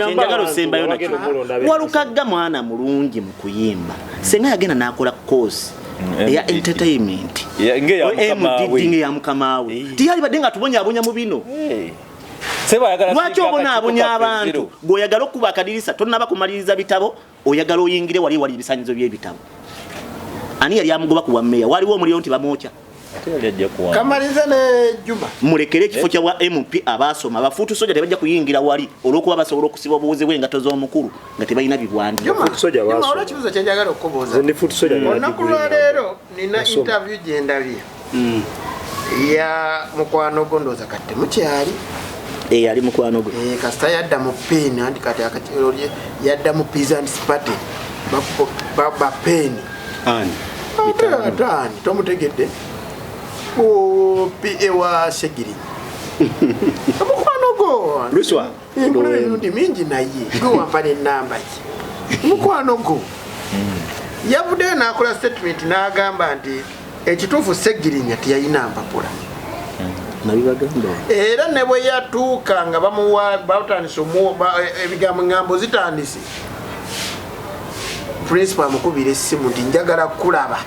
E: enjagala osembayo na kino Walukagga mwana mulungi mu kuyimba senga yagenda n'akola course ya entertainment ya mukamawe tiyali badenga tubonyabonya mu bino lwaki obonaabonya abantu gweoyagala okuba akadirisa tonnaba kumaliriza bitabo oyagala oyingire wali ebisanyizo by'ebitabo ani yali amugoba ku bwammeeya waliwo omuliro nti bamwokya
A: kamaliza ne Juma
E: mulekere ekifo kya MP abaasoma bafuutu soja tebajja kuyingira wali olwokuba basobola okusiba obuwuzi bw'engato z'omukulu nga tebalina bibwandiiko
C: soja baasoma
A: kibuzo kyenjagala okubuuza olunaku lwa leero nina interview gye ndabye ya mukwano go ndowooza kati mukyali
E: ali mukwano gwe
A: kasita yadda mu peeni anti kati yadda mu Peasants Party bapeeni atani tomutegedde PA wa Segiri mukwano go
E: Luswa
A: ndi mingi naye gwe wampane namba ki mukwano go yavuddeyo n'akola statement n'agamba nti ekituufu Segirinya teyayina mpapula era ne bwe yatuuka nga bamuwa batandise ebigambo ngambo zitandise principal amukubira essimu nti njagala kulaba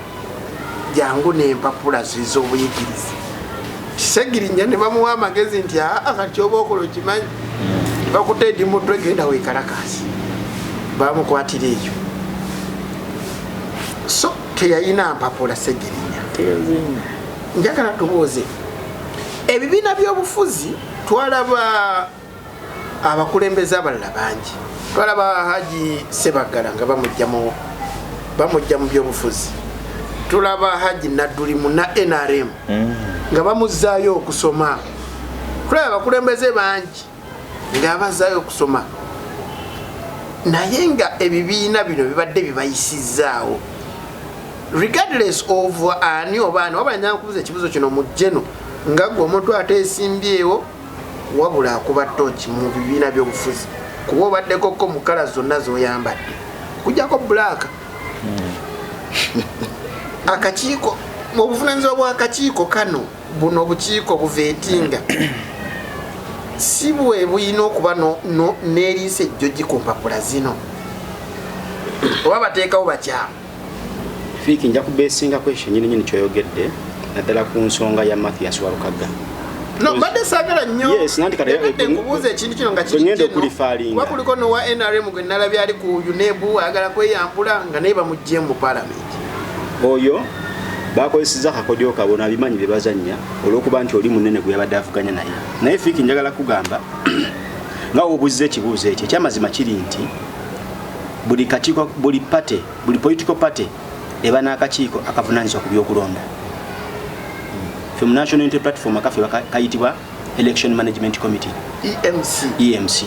A: jangu n'empapula z'obuyigirize Segirinya ne bamuwa amagezi nti kati oba okola okimanyi bakutedde mutwe genda weekalakasi bamukwatira ekyo so teyayina mpapula Segirinya njagala tubuuze ebibiina by'obufuzi twalaba abakulembeze abalala bangi twalaba Haji Sebagala nga bamujja mu by'obufuzi tulaba Haji Nadulimu na NRM nga bamuzzaayo okusoma tulaba abakulembeze bangi nga bazaayo okusoma naye nga ebibiina bino bibadde bibayisizaawo regardless of ani obaani wabanya nkubuza ekibuzo kino mu jeno nga gwe omuntu ateesimbyewo wabula akuba toki mu bibiina by'obufuzi kuba obaddekoko mu kala zonna z'oyambadde kujjako black akakiiko obuvunaanyizibwa bw'akakiiko kano buno obukiiko buveetinga si bwe buyina okuba n'eriisa ejjogi ku mpapula zino oba bateekawo bakyamu
D: Fiiki nja kubeesinga kwekyo nyini kyoyogedde naddala ku nsonga ya Mathias Walukagga
A: no badde saagala nnyo
D: tegedde
A: nkubuuza ekintu kino nga kiri kuliko nowa NRM gwe nalabye ali ku UNEB ayagala kweyambula nga naye bamuggyemu mu palamenti
D: oyo bakozesezza akakodyo kabona abimanyi bye bazannya olw'okuba nti oli munene gwe yabadde avuganya naye Fiiki njagala kugamba nga obuuziza ekibuuzo ekyo ekyamazima kiri nti buli kakiiko buli political party eba n'akakiiko akavunaanyizibwa ku byokulonda from National Unity Platform akafe kayitibwa Election Management Committee EMC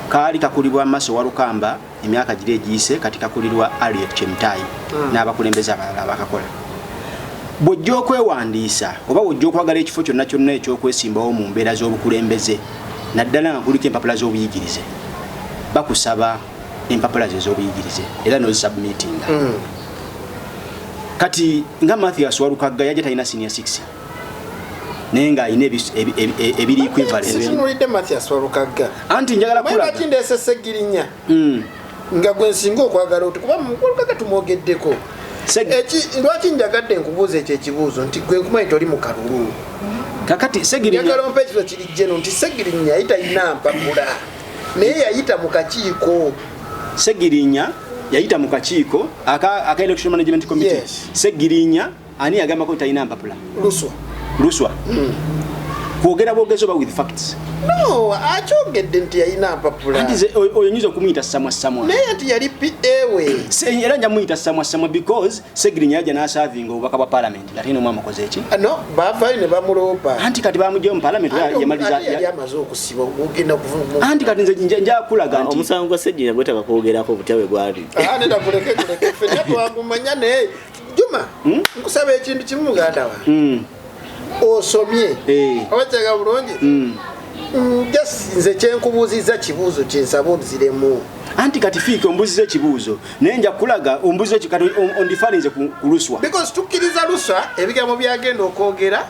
D: kaali kakulibwa Maso Walukamba emyaka gire egiyise kati kakulirwa Harriet Chemutai n'abakulembeze abalala bakakola bw'ojja okwewandiisa oba bw'ojja okwagala ekifo kyonna kyonna eky'okwesimbawo mu mbeera z'obukulembeze naddala nga kuliko empapula z'obuyigirize bakusaba empapula ze z'obuyigirize era n'ozisubmitinga kati nga Mathias Walukagga yajja talina senior 6 naye nga alina ebiri
A: equivalent Mathias Walukagga
D: anti njagala kulaga
A: kindeese Segirinya nga gwe nsinga okwagala kuba Walukagga tumwogeddeko lwaki njagadde nkubuuza ekyo ekibuuzo nti gwe nkumanyi toli mu kalulu
D: kakati Segirinya
A: njagala ompa ekiro kiri jeno nti Segirinya yayita yina mpapula naye yayita mu kakiiko
D: Segirinya yayita mu kakiiko aka Election Management Committee Segirinya ani yagamba ko talina mpapula
A: Luswa
D: kwogera bwogezo ba with facts.
A: No, achogedde nti yalina mpapula.
D: Anti oyinza okumuyita samwa.
A: Naye nti yali PA.
D: Era nja muyita samwa because Segirinya yaja n'asavinga obubaka bwa parliament. Ate no mwama koze eki?
A: No, bavayo ne bamulopa.
D: Anti kati bamujja mu parliament yamaliza
A: yali amaze okusiba ogenda kuvuga.
D: Anti kati nze nja kulaga nti
E: omusango gwa Segirinya gwetaka kwogerako butyawe gwali.
A: Nenda kuleke fenna twagumanya ne Juma. Nkusaba ekintu kimu muganda wa. Osomye. Obatega bulungi. Just nze kyenkubuuziza kibuuzo kyensaba onziremu.
D: Anti kati fiike ombuzize ekibuuzo naye nja kulaga ombuzize ekikati ondifalinze ku luswa.
A: Because tukkiriza luswa ebigambo byagenda okwogera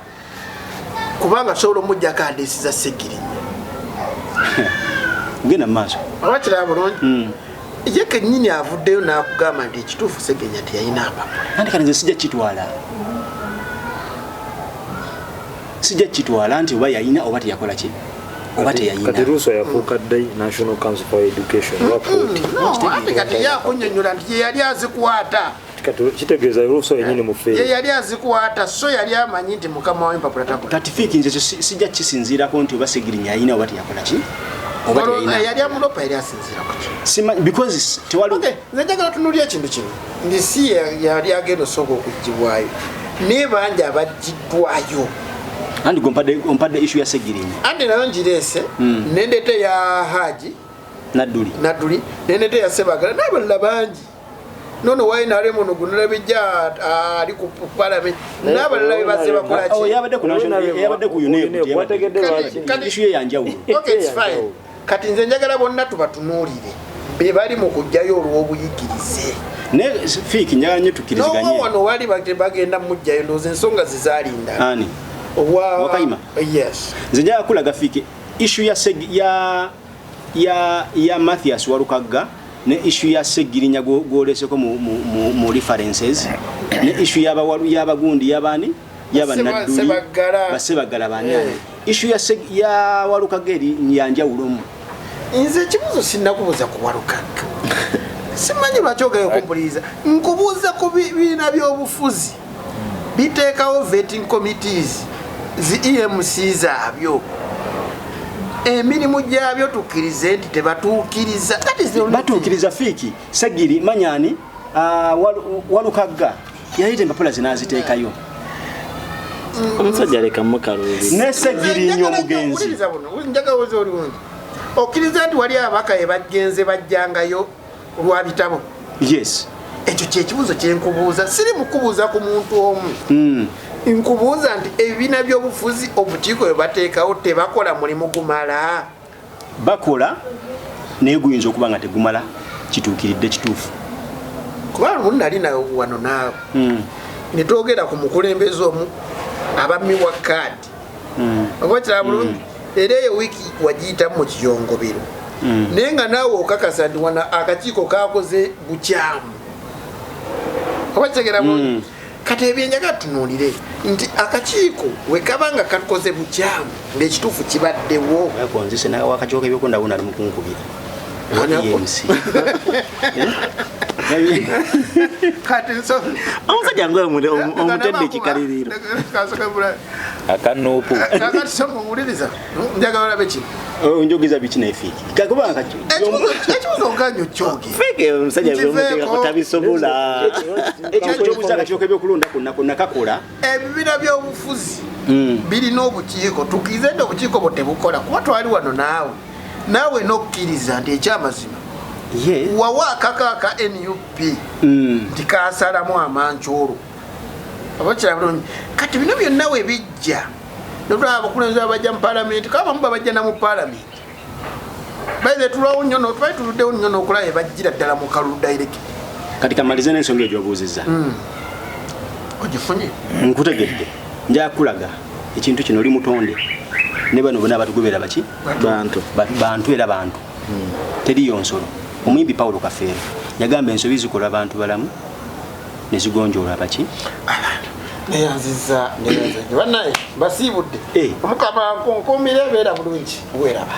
A: kubanga sobola omujja kandisiza Segirinya.
D: Ngenda mu maaso.
A: Abakira bulungi. Ye kennyini avuddeyo n'akugamba nti ekituufu Segirinya teyalina mpapula.
D: Anti kati nze sijja kitwala. Sijja kitwala nti oba yalina oba teyakola ki. Oba teyalina.
C: Kati Russo yafuuka dde National Council for Education.
A: Ate kati yakunnyonnyola nti yali azikwata.
C: Kitegeeza Russo yennyini mu ffeeri.
A: Ye yali azikwata so yali amanyi nti mukama wawe empapula takola.
D: Kati fiiki nze sijja kisinziirako nti oba Segirinya yalina oba teyakola ki. Oba teyalina.
A: Yali amulopa yali asinziirako ki.
D: Simanyi because tewali.
A: Okay, nze njagala tunuulira ekintu kino. Ndi si yali agenda osooka okuggibwayo. Naye bangi abaggiddwayo.
D: Andi ompadde issue ya Segirinya.
A: Andi nayo ngireese nendete ya Haji Nadduli nendete ya Sebagala n'abalala bangi. Nono wainale muno gunalabijja ali ku parliament n'abalala bebazze bakola ki.
D: Oh, yabadde ku national yabadde ku UNEP
C: wategedde
D: kati issue yanjawulo.
A: Okay, it's fine. Kati nze njagala bonna tubatunuulire be bali mu kujjayo olw'obuyigirize.
D: Ne fiiki njagala nnyo tukkiriziganye.
A: No wano wali bagenda mujjayo ndowooza ensonga zizaalinda.
D: Ani? Wakayima.
A: Yes.
D: Nze njagala kulaga fiiki issue ya Mathias Walukaga ne issue ya Segirinya gwoleseko mu references ne issue y'abagundi y'abani y'abanadduli Basebagala bani. Issue ya Walukaga eri yanjawulo.
A: Nze ekibuuzo sinnakubuuza ku Walukaga. Simanyi lwaki ogayo kumpuliza. Nkubuuza ku bibiina by'obufuzi biteekawo vetting committees EMC zaabyo. Emirimu gyabyo tukkirize nti tebatuukiriza.
D: Batuukiriza fiiki Segiri manyani Walukaga yayita empapula zinaziteekayo.
E: Omusajja aleka mukaluubi.
D: Ne Segirinya omugenzi.
A: Njagawoza olungi. Okkiriza nti wali abaka bagenze bajjangayo lwa bitabo.
D: Yes.
A: Ekyo kyekibuuzo kyenkubuuza. Siri mukubuuza ku muntu omu. Nkubuuza nti ebibiina by'obufuzi obukiiko bwe bateekawo tebakola mulimu gumala.
D: Bakola naye guyinza okuba nga tegumala kituukiridde kituufu.
A: Kuba lumu nali nawe wano naawe. Ne twogera ku mukulembeze omu abammi wa kaadi. Oba kiraba bulungi. Era eyo wiiki wagiyitamu mu kiyongobero. Naye nga naawe okakasa nti wana akakiiko kakoze bukyamu. Oba kitegera bulungi. Kati ebyenjaga tunuulire nti akakiiko we kabanga kakoze bukyamu ng'ekituufu kibaddewo.
D: Yakonzise nawe wakakiiko ebyokundabona ali mu kunkubira.
A: Kati nso
E: omusajja ngoye omutedde ekikaliriro
B: akanuupu
A: kakati so muwuliriza njagala olabe kino
D: onjogeza biki nefiiki kakubanga
A: ekibuzo nganyo kyoge
E: fike omusajja byomuteekako tabisobola
D: ekyobuuza akakiiko ebyokulonda konna kakola
A: ebibiina by'obufuzi birina obukiiko tukkirize nti obukiiko bwo tebukola kuba twali wano naawe nokkiriza nti ekyamazima wawa akakaaka NUP nti kasalamu amancoolo abakira bulungi kati bino byonna we bijja notulaba abakulembeze abajja mu paalamenti kabamu babajja na mu paalamenti baize tulwawo nnyo notubali tuluddewo nnyo n'okulaba ebajjira ddala mu kalulu direct.
D: Kati kamalize n'ensonga egyobuuzizza
A: ogifunye
D: nkutegedde njakulaga ekintu kino oli mutonde ne bano bonna abatugobera baki bantu era bantu teriyo nsolo. Omuyimbi Paulo Kafeero yagamba ensobi zikola abantu balamu ne zigonjoola baki
A: neyanziza banaye basiibudde omukama nkuumire beera bulungi weraba.